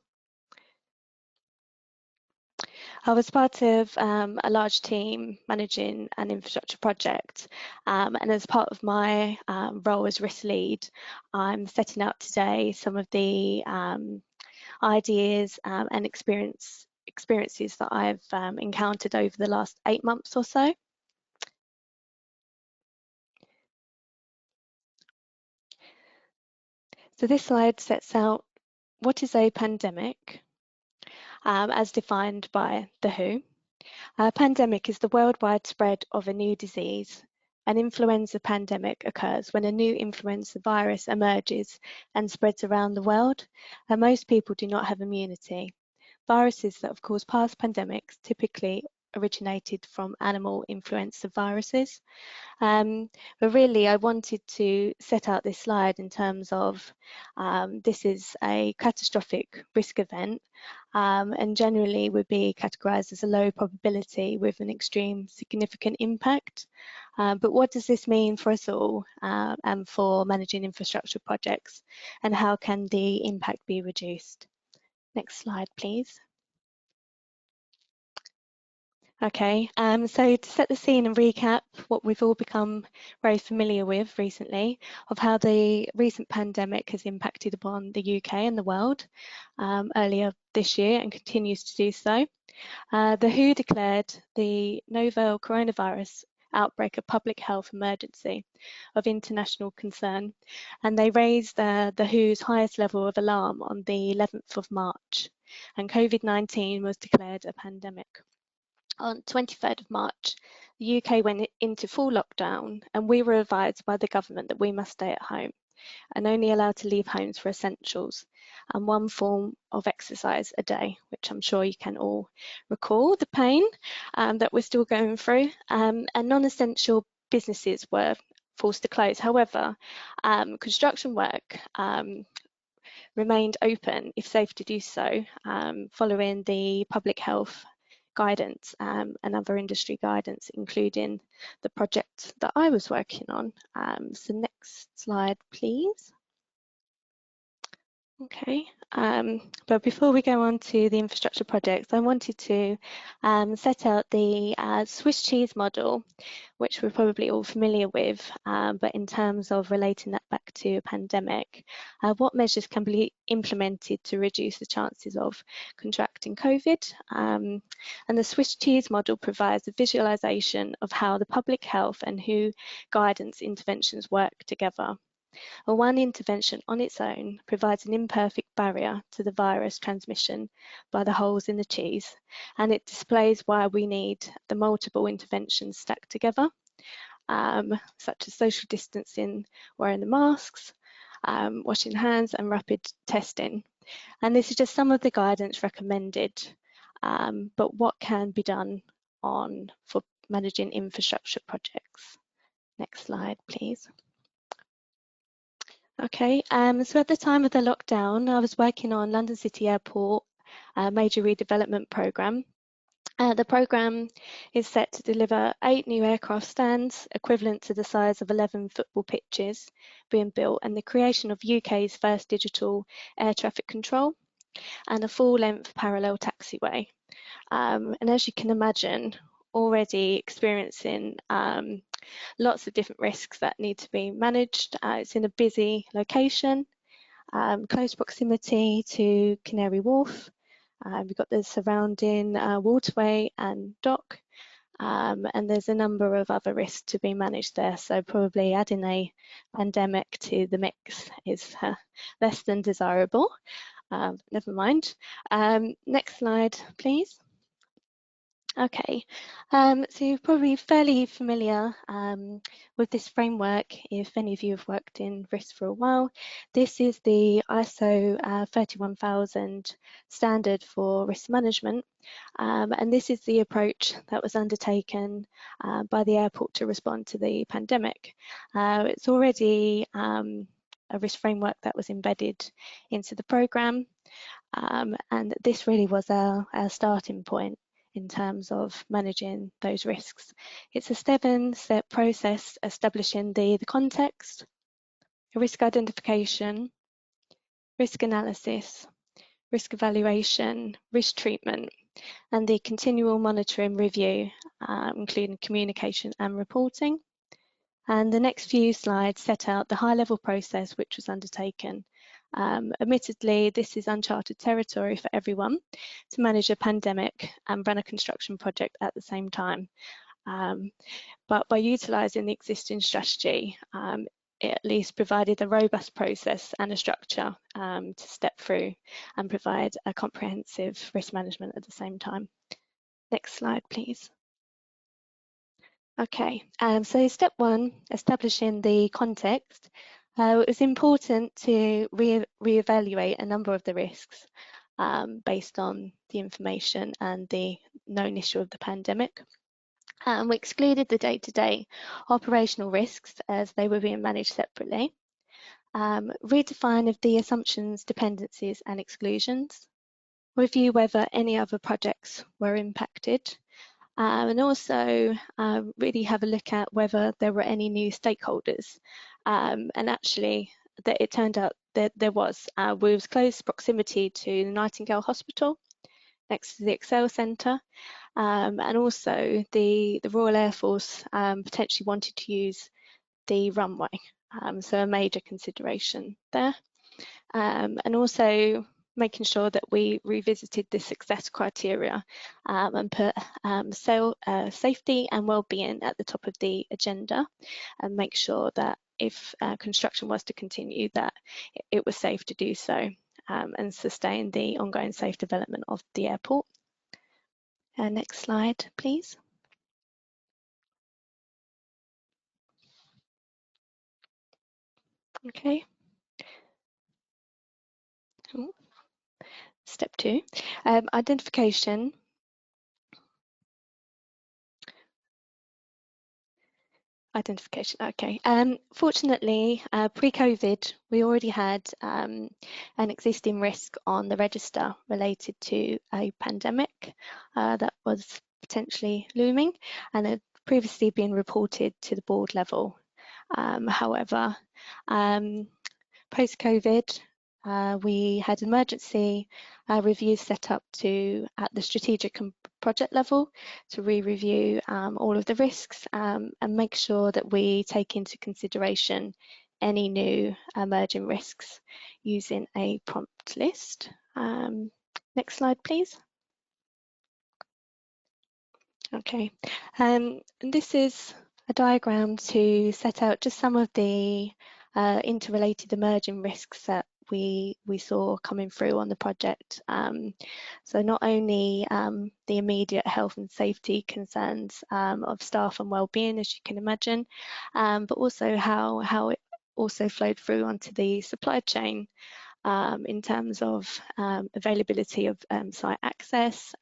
I was part of a large team managing an infrastructure project, and as part of my role as risk lead, I'm setting out today some of the ideas and experiences that I've encountered over the last 8 months or so. So this slide sets out what is a pandemic as defined by the WHO. A pandemic is the worldwide spread of a new disease. An influenza pandemic occurs when a new influenza virus emerges and spreads around the world, and most people do not have immunity. Viruses that have caused past pandemics typically originated from animal influenza viruses. But really, I wanted to set out this slide in terms of this is a catastrophic risk event and generally would be categorised as a low probability with an extreme significant impact. But what does this mean for us all and for managing infrastructure projects, and how can the impact be reduced? Next slide, please. Okay, so to set the scene and recap what we've all become very familiar with recently of how the recent pandemic has impacted upon the UK and the world earlier this year and continues to do so. The WHO declared the novel coronavirus outbreak a public health emergency of international concern, and they raised the WHO's highest level of alarm on the 11th of March, and COVID-19 was declared a pandemic. On 23rd of March, the UK went into full lockdown and we were advised by the government that we must stay at home and only allowed to leave homes for essentials and one form of exercise a day, which I'm sure you can all recall the pain that we're still going through, and non-essential businesses were forced to close. However, construction work remained open if safe to do so, following the public health guidance and other industry guidance, including the project that I was working on. So next slide, please. Okay, but before we go on to the infrastructure projects, I wanted to set out the Swiss cheese model, which we're probably all familiar with, but in terms of relating that back to a pandemic, what measures can be implemented to reduce the chances of contracting COVID? And the Swiss cheese model provides a visualization of how the public health and WHO guidance interventions work together. Well, one intervention on its own provides an imperfect barrier to the virus transmission by the holes in the cheese, and it displays why we need the multiple interventions stacked together, such as social distancing, wearing the masks, washing hands and rapid testing. And this is just some of the guidance recommended, but what can be done for managing infrastructure projects. Next slide, please. Okay, so at the time of the lockdown, I was working on London City Airport major redevelopment programme. The programme is set to deliver 8 new aircraft stands, equivalent to the size of 11 football pitches, being built, and the creation of UK's first digital air traffic control, and a full-length parallel taxiway. And as you can imagine, already experiencing lots of different risks that need to be managed. It's in a busy location, close proximity to Canary Wharf. We've got the surrounding waterway and dock, and there's a number of other risks to be managed there. So probably adding a pandemic to the mix is less than desirable. Never mind. Next slide, please. Okay, so you're probably fairly familiar with this framework if any of you have worked in risk for a while. This is the ISO 31000 standard for risk management, and this is the approach that was undertaken by the airport to respond to the pandemic. It's already a risk framework that was embedded into the programme, and this really was our starting point in terms of managing those risks. It's a 7-step process establishing the context, risk identification, risk analysis, risk evaluation, risk treatment, and the continual monitoring review, including communication and reporting. And the next few slides set out the high-level process which was undertaken. Admittedly, this is uncharted territory for everyone to manage a pandemic and run a construction project at the same time. But by utilising the existing strategy, it at least provided a robust process and a structure to step through and provide a comprehensive risk management at the same time. Next slide, please. Okay, so step 1, establishing the context. It was important to reevaluate a number of the risks based on the information and the known issue of the pandemic. We excluded the day-to-day operational risks as they were being managed separately. Redefine of the assumptions, dependencies and exclusions. Review whether any other projects were impacted. And also really have a look at whether there were any new stakeholders. And actually, it turned out that there was. We was close proximity to the Nightingale Hospital, next to the Excel Centre, and also the Royal Air Force potentially wanted to use the runway, so a major consideration there. And also making sure that we revisited the success criteria and put safety and well-being at the top of the agenda, and make sure that if construction was to continue, that it was safe to do so and sustain the ongoing safe development of the airport. Next slide, please. Okay. Step 2, identification. Okay. Fortunately, pre-COVID, we already had an existing risk on the register related to a pandemic that was potentially looming and had previously been reported to the board level. However, post-COVID, we had emergency reviews set up at the strategic and project level to review all of the risks and make sure that we take into consideration any new emerging risks using a prompt list. Next slide, please. Okay, and this is a diagram to set out just some of the interrelated emerging risks that we saw coming through on the project. So not only the immediate health and safety concerns of staff and well-being, as you can imagine, but also how it also flowed through onto the supply chain in terms of availability of site access,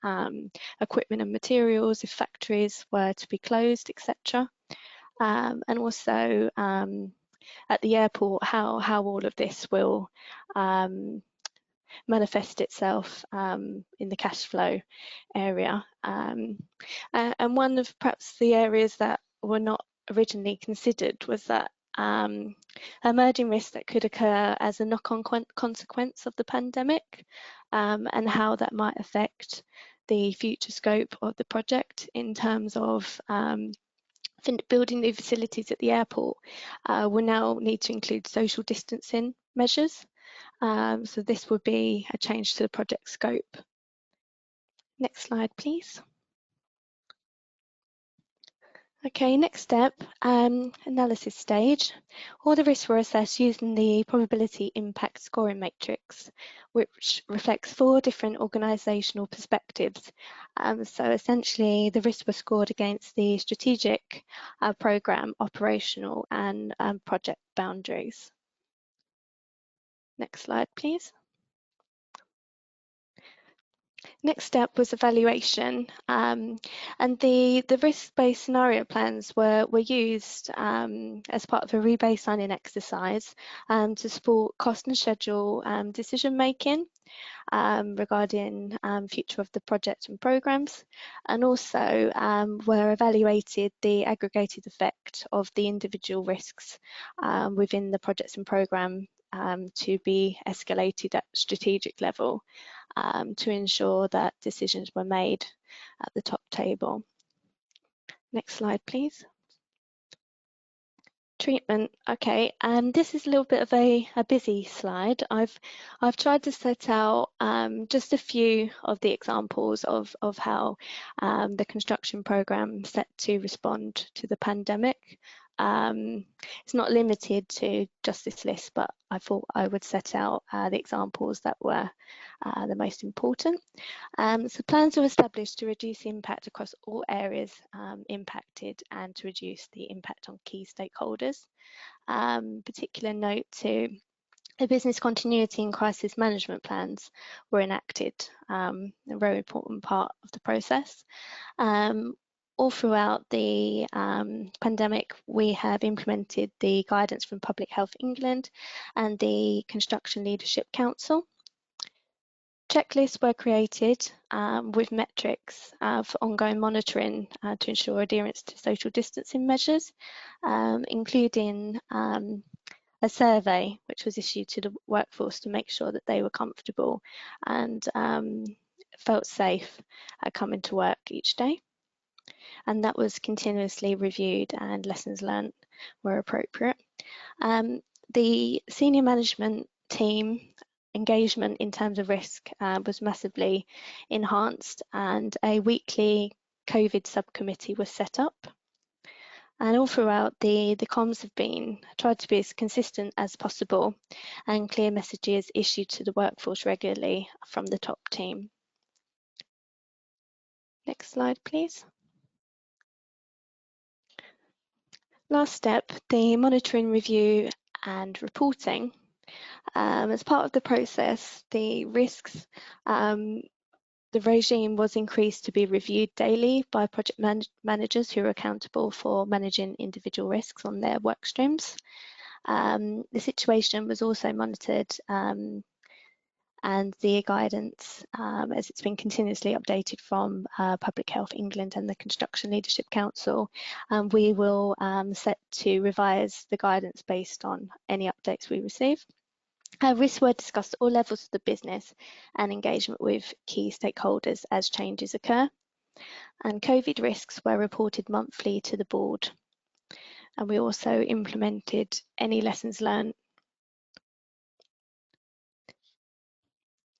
equipment and materials if factories were to be closed, etc. And also at the airport, how all of this will manifest itself in the cash flow area. And one of perhaps the areas that were not originally considered was that emerging risks that could occur as a knock-on consequence of the pandemic, and how that might affect the future scope of the project in terms of building new facilities at the airport will now need to include social distancing measures. So this would be a change to the project scope. Next slide, please. Okay, next step, analysis stage. All the risks were assessed using the probability impact scoring matrix, which reflects 4 different organisational perspectives. So essentially, the risks were scored against the strategic, programme, operational and project boundaries. Next slide, please. Next step was evaluation, and the risk-based scenario plans were used as part of a rebaselining exercise to support cost and schedule decision making regarding future of the project and programs, and also were evaluated the aggregated effect of the individual risks within the projects and program to be escalated at strategic level to ensure that decisions were made at the top table. Next slide, please. Treatment. Okay, this is a little bit of a busy slide. I've tried to set out just a few of the examples of how the construction program set to respond to the pandemic. It's not limited to just this list, but I thought I would set out the examples that were the most important. So plans were established to reduce the impact across all areas impacted and to reduce the impact on key stakeholders. Particular note to the business continuity and crisis management plans were enacted, a very important part of the process. All throughout the pandemic, we have implemented the guidance from Public Health England and the Construction Leadership Council. Checklists were created with metrics for ongoing monitoring to ensure adherence to social distancing measures, including a survey which was issued to the workforce to make sure that they were comfortable and felt safe coming to work each day. And that was continuously reviewed and lessons learned were appropriate. The senior management team engagement in terms of risk was massively enhanced, and a weekly COVID subcommittee was set up. And all throughout, the comms have been tried to be as consistent as possible, and clear messages issued to the workforce regularly from the top team. Next slide, please. Last step, the monitoring, review and reporting. As part of the process, the risks, the regime was increased to be reviewed daily by project managers who are accountable for managing individual risks on their work streams. The situation was also monitored and the guidance, as it's been continuously updated from Public Health England and the Construction Leadership Council, we will set to revise the guidance based on any updates we receive. Risks were discussed at all levels of the business and engagement with key stakeholders as changes occur. And COVID risks were reported monthly to the board. And we also implemented any lessons learned.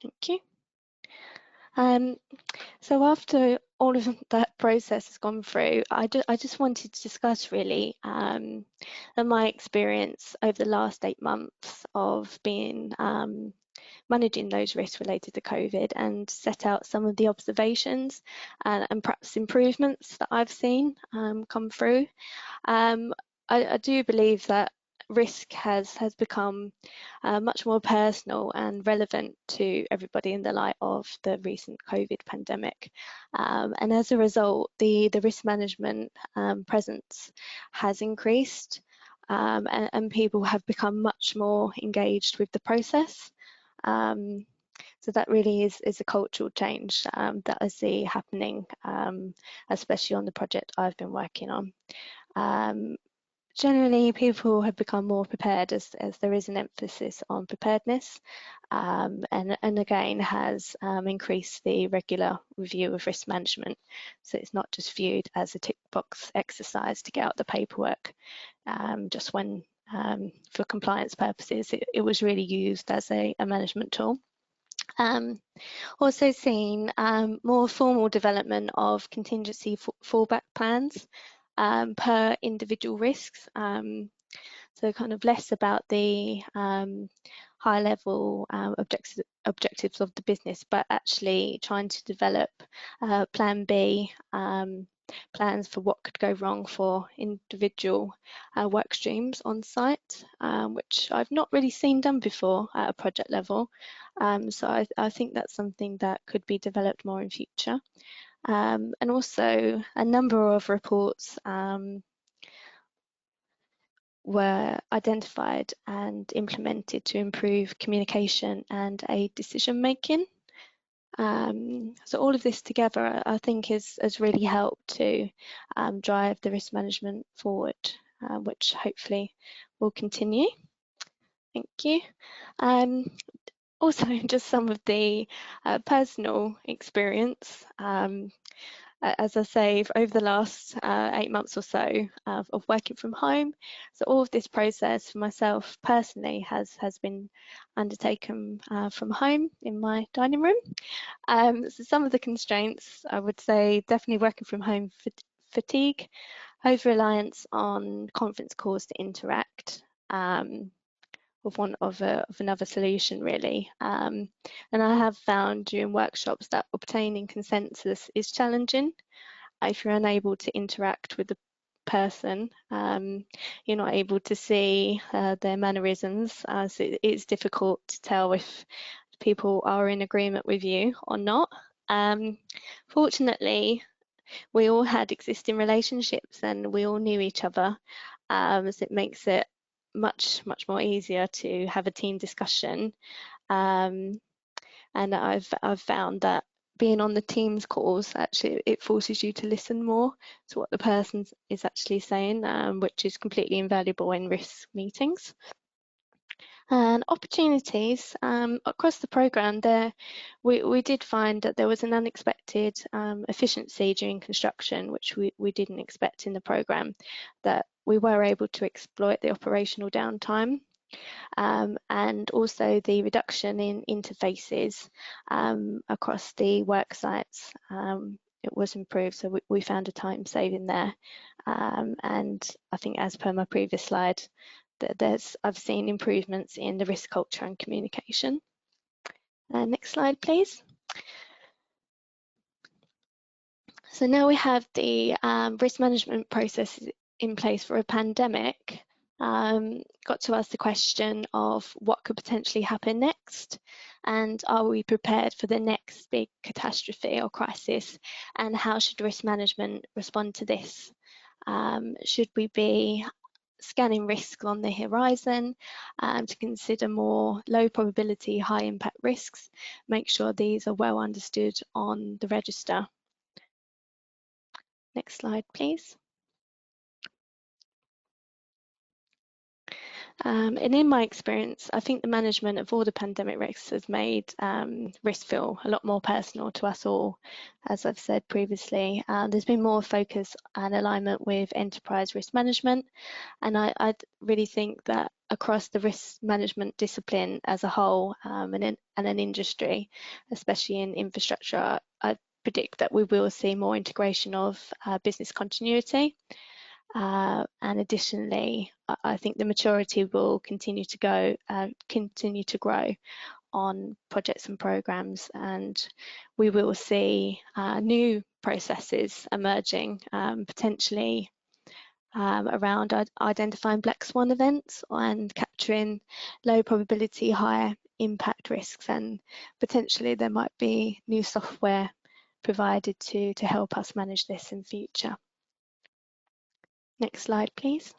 Thank you. So after all of that process has gone through, I just wanted to discuss really my experience over the last 8 months of being managing those risks related to COVID, and set out some of the observations and perhaps improvements that I've seen come through. I do believe that risk has become much more personal and relevant to everybody in the light of the recent COVID pandemic. And as a result, the risk management presence has increased, and people have become much more engaged with the process. So that really is a cultural change that I see happening, especially on the project I've been working on. generally, people have become more prepared as there is an emphasis on preparedness, and again has increased the regular review of risk management. So it's not just viewed as a tick box exercise to get out the paperwork, just when for compliance purposes. It was really used as a management tool. Also seen more formal development of contingency fallback plans per individual risks. So kind of less about the high level objectives of the business, but actually trying to develop plan B, plans for what could go wrong for individual work streams on site, which I've not really seen done before at a project level. So I think that's something that could be developed more in future. And also a number of reports were identified and implemented to improve communication and aid decision making. So all of this together, I think, has really helped to drive the risk management forward, which hopefully will continue. Thank you. Also, just some of the personal experience. As I say, over the last 8 months or so of working from home, so all of this process for myself personally has been undertaken from home in my dining room. So some of the constraints, I would say, definitely working from home fatigue, over-reliance on conference calls to interact, of another solution really, and I have found during workshops that obtaining consensus is challenging. If you're unable to interact with the person, you're not able to see their mannerisms, so it's difficult to tell if people are in agreement with you or not. Fortunately, we all had existing relationships and we all knew each other, so it makes it much more easier to have a team discussion, and I've found that being on the Teams calls, actually it forces you to listen more to what the person is actually saying, which is completely invaluable in risk meetings. And opportunities across the programme, we did find that there was an unexpected efficiency during construction, which we didn't expect in the programme, that we were able to exploit the operational downtime, and also the reduction in interfaces across the work sites. It was improved, so we found a time saving there, and I think, as per my previous slide, I've seen improvements in the risk culture and communication. Next slide, please. So now we have the risk management process in place for a pandemic. Got to ask the question of what could potentially happen next, and are we prepared for the next big catastrophe or crisis, and how should risk management respond to this? Should we be scanning risk on the horizon to consider more low probability, high impact risks, make sure these are well understood on the register? Next slide, please. And in my experience, I think the management of all the pandemic risks has made risk feel a lot more personal to us all. As I've said previously, there's been more focus and alignment with enterprise risk management, and I really think that across the risk management discipline as a whole, and an industry, especially in infrastructure, I predict that we will see more integration of business continuity. And additionally, I think the maturity will continue to grow on projects and programs, and we will see new processes emerging, potentially around identifying black swan events and capturing low probability, high impact risks, and potentially there might be new software provided to help us manage this in future. Next slide, please.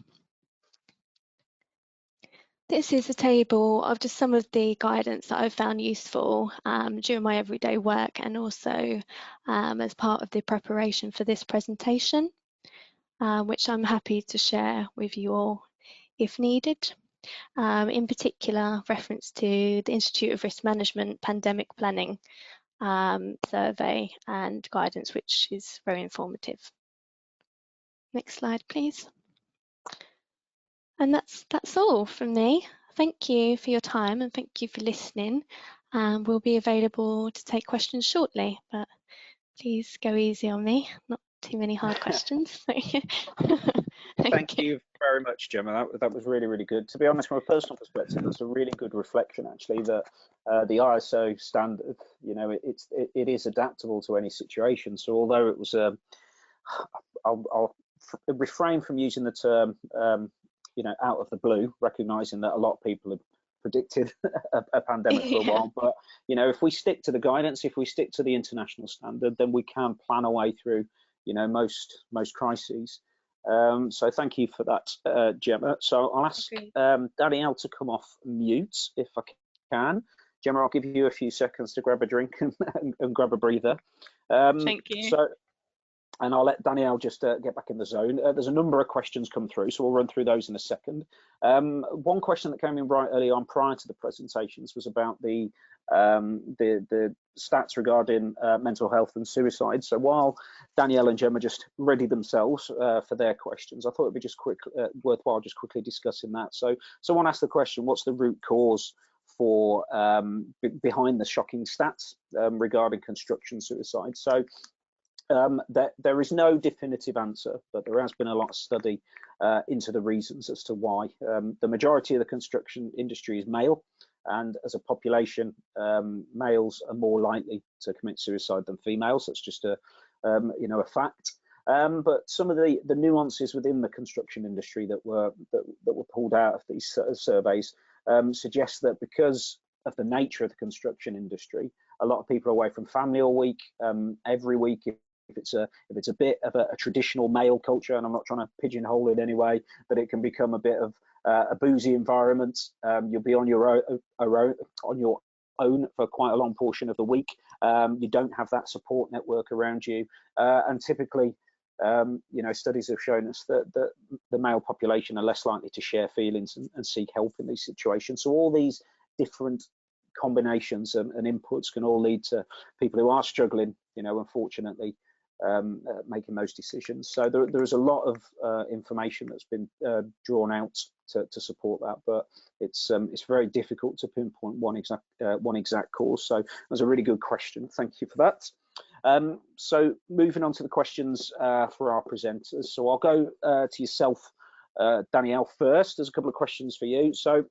This is a table of just some of the guidance that I've found useful during my everyday work, and also as part of the preparation for this presentation. which I'm happy to share with you all if needed. In particular, reference to the Institute of Risk Management Pandemic Planning survey and guidance, which is very informative. Next slide, please. And that's all from me. Thank you for your time and thank you for listening. We'll be available to take questions shortly, but please go easy on me, not too many hard questions. Thank you very much, Gemma. That was really, really good. To be honest, from a personal perspective, it's a really good reflection, actually, that the ISO standard, you know, it is adaptable to any situation. So although it was I'll refrain from using the term, you know, out of the blue, recognizing that a lot of people have predicted a pandemic for a while. But, you know, if we stick to the guidance, if we stick to the international standard, then we can plan our way through, you know, most crises. So thank you for that, Gemma. So I'll ask Danielle to come off mute if I can. Gemma, I'll give you a few seconds to grab a drink and grab a breather. Thank you. And I'll let Danielle just get back in the zone. There's a number of questions come through, so we'll run through those in a second. One question that came in right early on prior to the presentations was about the stats regarding mental health and suicide. So while Danielle and Gemma just ready themselves for their questions, I thought it'd be just worthwhile just quickly discussing that. So someone asked the question, what's the root cause for behind the shocking stats regarding construction suicide? So there is no definitive answer, but there has been a lot of study into the reasons as to why. The majority of the construction industry is male, and as a population, males are more likely to commit suicide than females. That's just a you know, a fact. But some of the nuances within the construction industry that were pulled out of these surveys suggest that because of the nature of the construction industry, a lot of people are away from family all week, every week. If it's a bit of a traditional male culture, and I'm not trying to pigeonhole it anyway, but it can become a bit of a boozy environment. You'll be on your own for quite a long portion of the week. You don't have that support network around you, and typically, you know, studies have shown us that the male population are less likely to share feelings and seek help in these situations. So all these different combinations and inputs can all lead to people who are struggling, you know, unfortunately, making those decisions. So there is a lot of information that's been drawn out to support that, but it's very difficult to pinpoint one exact cause. So that's a really good question. Thank you for that. So moving on to the questions for our presenters. So I'll go to yourself, Danielle, first. There's a couple of questions for you. So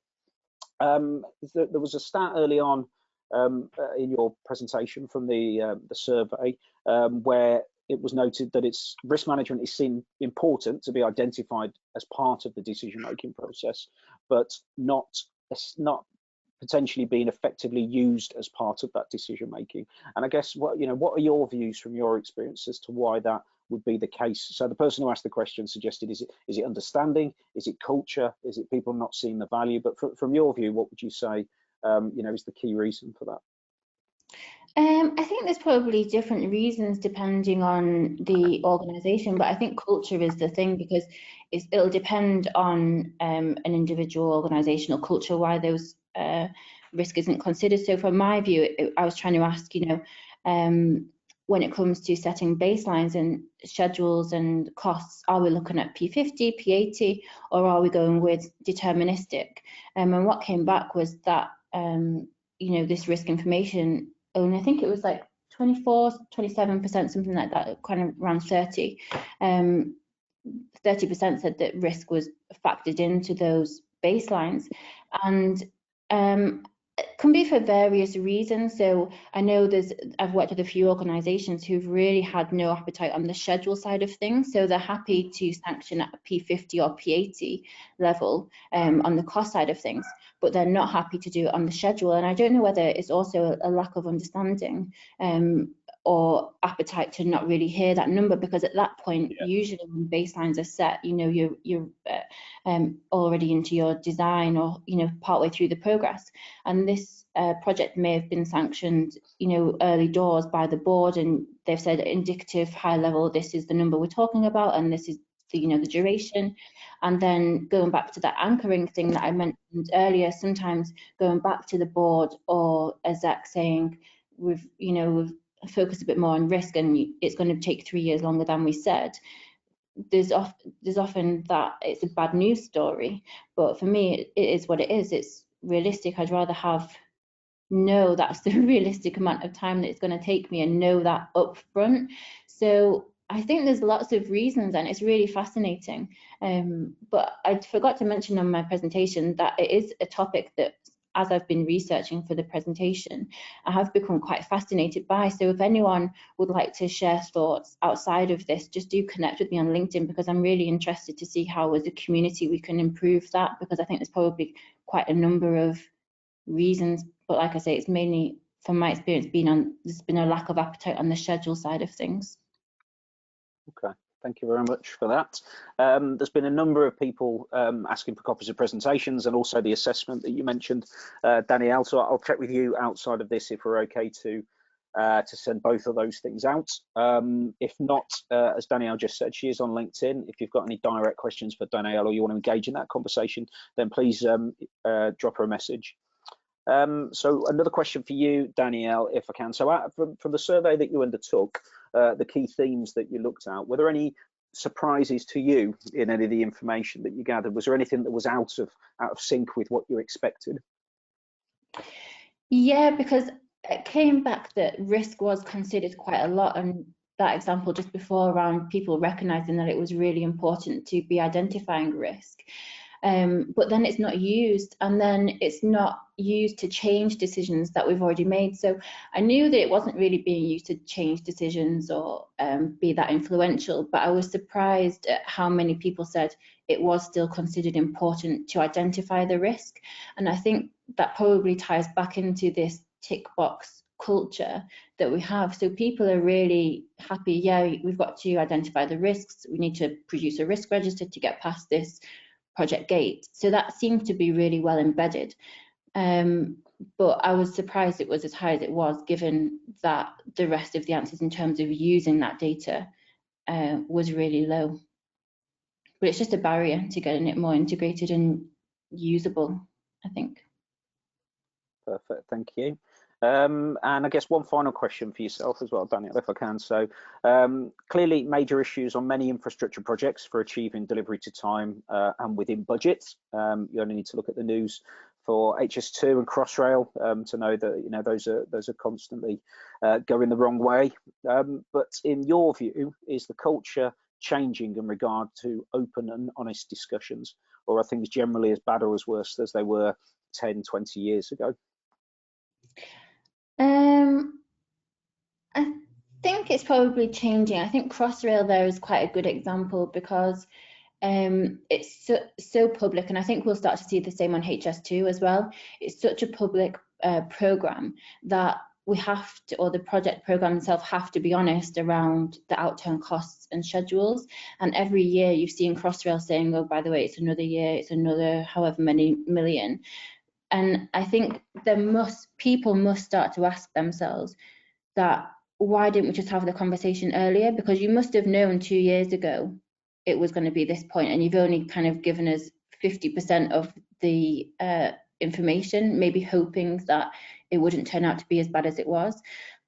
there was a stat early on in your presentation from the survey where it was noted that risk management is seen important to be identified as part of the decision-making process, but not potentially being effectively used as part of that decision-making. And I guess what are your views from your experience as to why that would be the case? So the person who asked the question suggested, is it understanding, is it culture, is it people not seeing the value? But from your view, what would you say is the key reason for that? I think there's probably different reasons depending on the organisation, but I think culture is the thing, because it'll depend on an individual organisational culture why those risk isn't considered. So from my view, I was trying to ask, when it comes to setting baselines and schedules and costs, are we looking at P50, P80, or are we going with deterministic? And what came back was that this risk information, only I think it was like 24-27%, something like that, kind of around 30. 30% said that risk was factored into those baselines, and it can be for various reasons. So I know I've worked with a few organisations who've really had no appetite on the schedule side of things, so they're happy to sanction at a P50 or P80 level on the cost side of things, but they're not happy to do it on the schedule. And I don't know whether it's also a lack of understanding or appetite to not really hear that number, because at that point, usually when baselines are set, you're already into your design or partway through the progress. And this project may have been sanctioned early doors by the board, and they've said indicative high level, this is the number we're talking about, and this is the duration. And then going back to that anchoring thing that I mentioned earlier, sometimes going back to the board or exec saying we've focused a bit more on risk and it's going to take 3 years longer than we said. There's often that it's a bad news story, but for me it is what it is. It's realistic. I'd rather know that's the realistic amount of time that it's going to take me and know that up front. So I think there's lots of reasons and it's really fascinating. But I forgot to mention on my presentation that it is a topic that, as I've been researching for the presentation, I have become quite fascinated by. So if anyone would like to share thoughts outside of this, just do connect with me on LinkedIn, because I'm really interested to see how as a community we can improve that, because I think there's probably quite a number of reasons. But like I say, it's mainly from my experience there's been a lack of appetite on the schedule side of things. Okay, thank you very much for that. There's been a number of people asking for copies of presentations and also the assessment that you mentioned, Danielle. So I'll check with you outside of this if we're okay to send both of those things out. If not, as Danielle just said, she is on LinkedIn. If you've got any direct questions for Danielle or you want to engage in that conversation, then please drop her a message. So another question for you, Danielle, if I can. So from the survey that you undertook, the key themes that you looked at, were there any surprises to you in any of the information that you gathered? Was there anything that was out of sync with what you expected? Yeah, because it came back that risk was considered quite a lot, and that example just before around people recognizing that it was really important to be identifying risk. But then it's not used, and then it's not used to change decisions that we've already made. So I knew that it wasn't really being used to change decisions or be that influential, but I was surprised at how many people said it was still considered important to identify the risk. And I think that probably ties back into this tick box culture that we have. So people are really happy, yeah, we've got to identify the risks, we need to produce a risk register to get past this project gate. So that seemed to be really well embedded. But I was surprised it was as high as it was, given that the rest of the answers in terms of using that data was really low. But it's just a barrier to getting it more integrated and usable, I think. Perfect, thank you. And I guess one final question for yourself as well, Danielle, if I can. So clearly major issues on many infrastructure projects for achieving delivery to time and within budget. You only need to look at the news for HS2 and Crossrail to know that those are constantly going the wrong way. But in your view, is the culture changing in regard to open and honest discussions, or are things generally as bad or as worse as they were 10, 20 years ago? I think it's probably changing. I think Crossrail there is quite a good example, because it's so public, and I think we'll start to see the same on HS2 as well. It's such a public program that we have to, or the project program itself have to be honest around the outturn costs and schedules. And every year you've seen Crossrail saying, oh, by the way, it's another year, it's another however many million. And I think people must start to ask themselves that, why didn't we just have the conversation earlier? Because you must have known 2 years ago it was going to be this point, and you've only kind of given us 50% of the information, maybe hoping that it wouldn't turn out to be as bad as it was.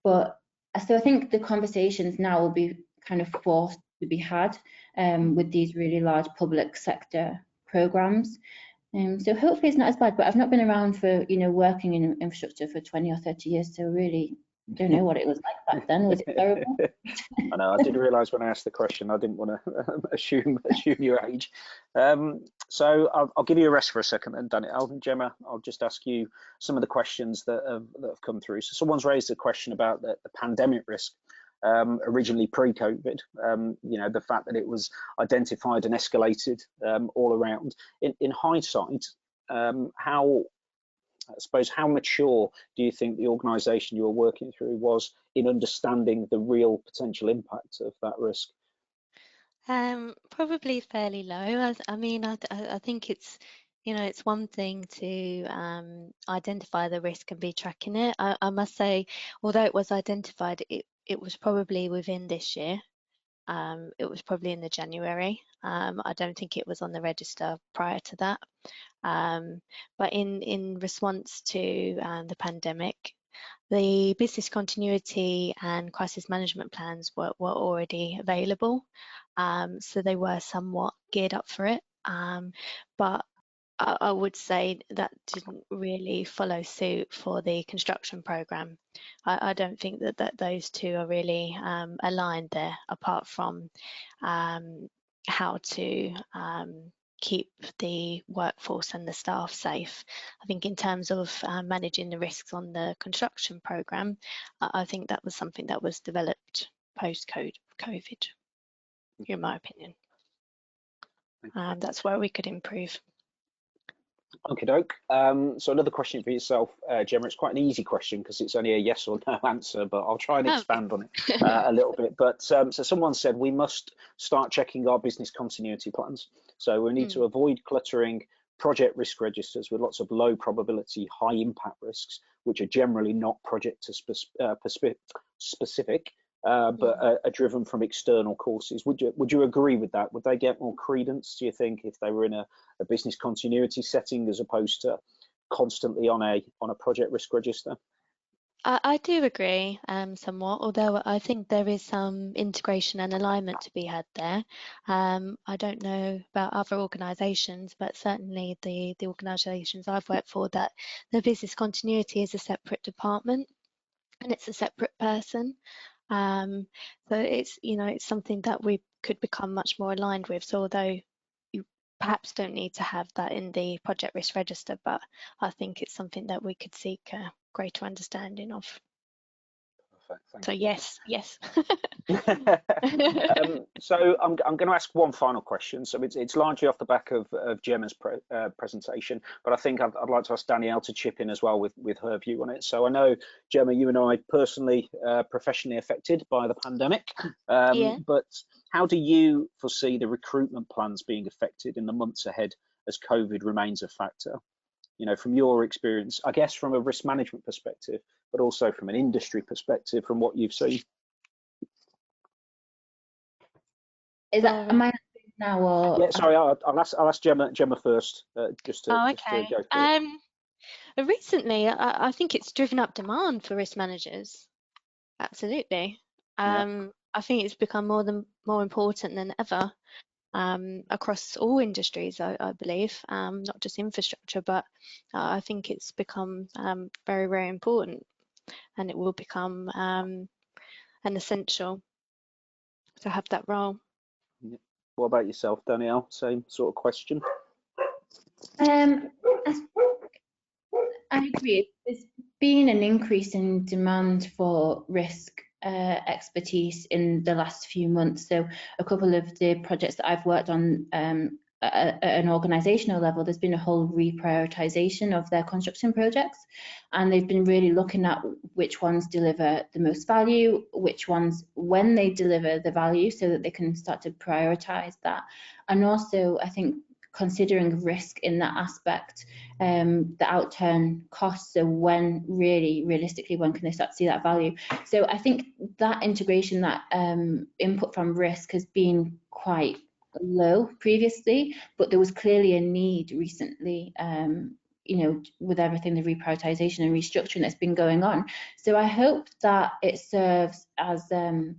But so I think the conversations now will be kind of forced to be had with these really large public sector programs. So hopefully it's not as bad, but I've not been around for working in infrastructure for 20 or 30 years, so really don't know what it was like back then. Was it terrible? I know, I did realise when I asked the question, I didn't want to assume your age. So I'll give you a rest for a second then, Danielle. And Gemma, I'll just ask you some of the questions that have come through. So someone's raised a question about the pandemic risk, originally pre-COVID, the fact that it was identified and escalated all around. In hindsight, how mature do you think the organisation you were working through was in understanding the real potential impact of that risk? Probably fairly low. I mean, I think it's one thing to identify the risk and be tracking it. I must say, although it was identified, it was probably within this year. It was probably in the January. I don't think it was on the register prior to that. But in response to the pandemic, the business continuity and crisis management plans were already available, so they were somewhat geared up for it. But I would say that didn't really follow suit for the construction programme. I don't think that those two are really aligned there, apart from how to keep the workforce and the staff safe. I think in terms of managing the risks on the construction programme, I think that was something that was developed post-COVID, in my opinion. That's where we could improve. Okay, doke. So another question for yourself, Gemma. It's quite an easy question because it's only a yes or no answer, but I'll try and expand on it a little bit. But so someone said we must start checking our business continuity plans. So we need to avoid cluttering project risk registers with lots of low probability, high impact risks, which are generally not project specific, but are driven from external causes. Would you agree with that? Would they get more credence, do you think, if they were in a business continuity setting as opposed to constantly on a project risk register? I do agree somewhat, although I think there is some integration and alignment to be had there. I don't know about other organisations, but certainly the organisations I've worked for, that the business continuity is a separate department and it's a separate person. So it's, it's something that we could become much more aligned with. So although you perhaps don't need to have that in the project risk register, but I think it's something that we could seek a greater understanding of. Perfect, so yes. So I'm going to ask one final question. So it's largely off the back of Gemma's presentation, but I think I'd like to ask Danielle to chip in as well with her view on it. So I know, Gemma, you and I personally professionally affected by the pandemic, but how do you foresee the recruitment plans being affected in the months ahead as COVID remains a factor? From your experience, I guess from a risk management perspective, but also from an industry perspective, from what you've seen. Am I now or? Yeah, sorry, I'll ask Gemma first, just to go through. Recently, I think it's driven up demand for risk managers. Absolutely. I think it's become more important than ever. Across all industries, I believe, not just infrastructure, but I think it's become very, very important, and it will become an essential to have that role. What about yourself, Danielle? Same sort of question. I agree. There's been an increase in demand for risk expertise in the last few months. So a couple of the projects that I've worked on at an organisational level, there's been a whole reprioritisation of their construction projects, and they've been really looking at which ones deliver the most value, which ones, when they deliver the value, so that they can start to prioritise that. And also, I think, considering risk in that aspect, the outturn costs, so realistically, when can they start to see that value? So I think that integration, that input from risk has been quite low previously, but there was clearly a need recently, with everything, the reprioritisation and restructuring that's been going on. So I hope that it serves as a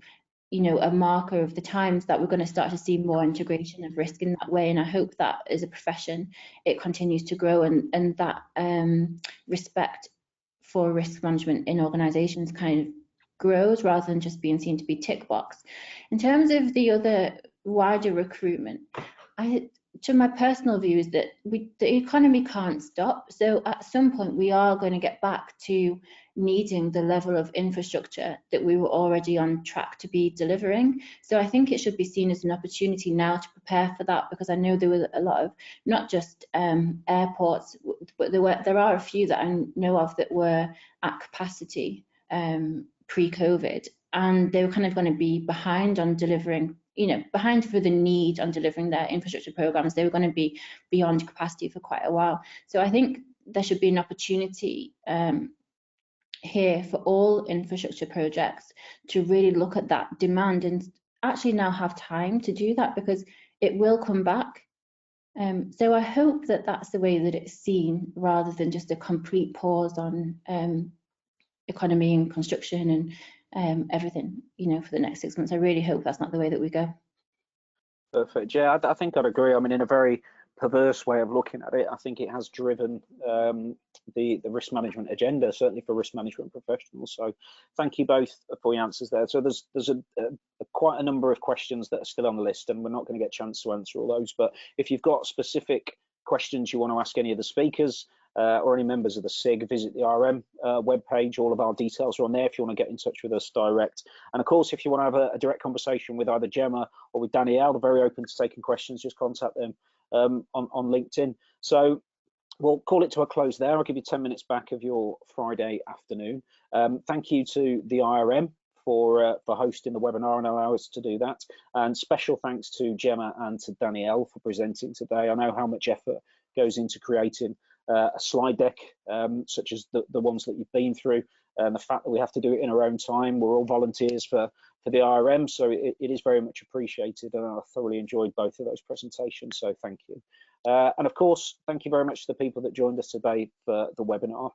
marker of the times, that we're going to start to see more integration of risk in that way. And I hope that as a profession, it continues to grow, and that respect for risk management in organisations kind of grows, rather than just being seen to be tick box. In terms of the other wider recruitment, to my personal view is that the economy can't stop. So at some point we are going to get back to needing the level of infrastructure that we were already on track to be delivering. So I think it should be seen as an opportunity now to prepare for that, because I know there were a lot of, not just airports, but there are a few that I know of that were at capacity pre-COVID, and they were kind of going to be behind on delivering, behind for the need on delivering their infrastructure programs. They were going to be beyond capacity for quite a while. So I think there should be an opportunity here for all infrastructure projects to really look at that demand actually now have time to do that, because it will come back. So I hope that that's the way that it's seen, rather than just a complete pause on economy and construction and everything, you know, for the next 6 months. I really hope that's not the way that we go. Perfect. Yeah, I think I'd agree. I mean, in a very perverse way of looking at it, I think it has driven the risk management agenda, certainly for risk management professionals. So thank you both for your answers there. So there's quite a number of questions that are still on the list, and we're not going to get a chance to answer all those. But if you've got specific questions you want to ask any of the speakers or any members of the SIG, visit the IRM webpage. All of our details are on there if you want to get in touch with us direct. And of course, if you want to have a direct conversation with either Gemma or with Danielle, they're very open to taking questions. Just contact them on LinkedIn. So we'll call it to a close there. I'll give you 10 minutes back of your Friday afternoon. Thank you to the IRM for hosting the webinar and allow us to do that. And special thanks to Gemma and to Danielle for presenting today. I know how much effort goes into creating a slide deck such as the ones that you've been through, and the fact that we have to do it in our own time. We're all volunteers for the IRM, so it is very much appreciated, and I thoroughly enjoyed both of those presentations, so thank you. And of course, thank you very much to the people that joined us today for the webinar.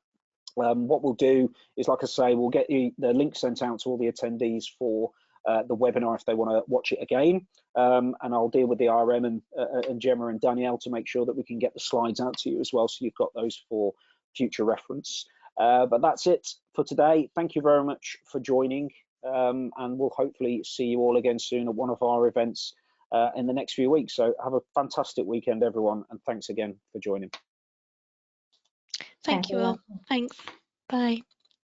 What we'll do is, like I say, we'll get you the link sent out to all the attendees for the webinar if they want to watch it again, and I'll deal with the IRM and Gemma and Danielle to make sure that we can get the slides out to you as well, so you've got those for future reference. But that's it for today. Thank you very much for joining, and we'll hopefully see you all again soon at one of our events in the next few weeks. So have a fantastic weekend, everyone, and thanks again for joining. Thank you all. Thanks. Bye.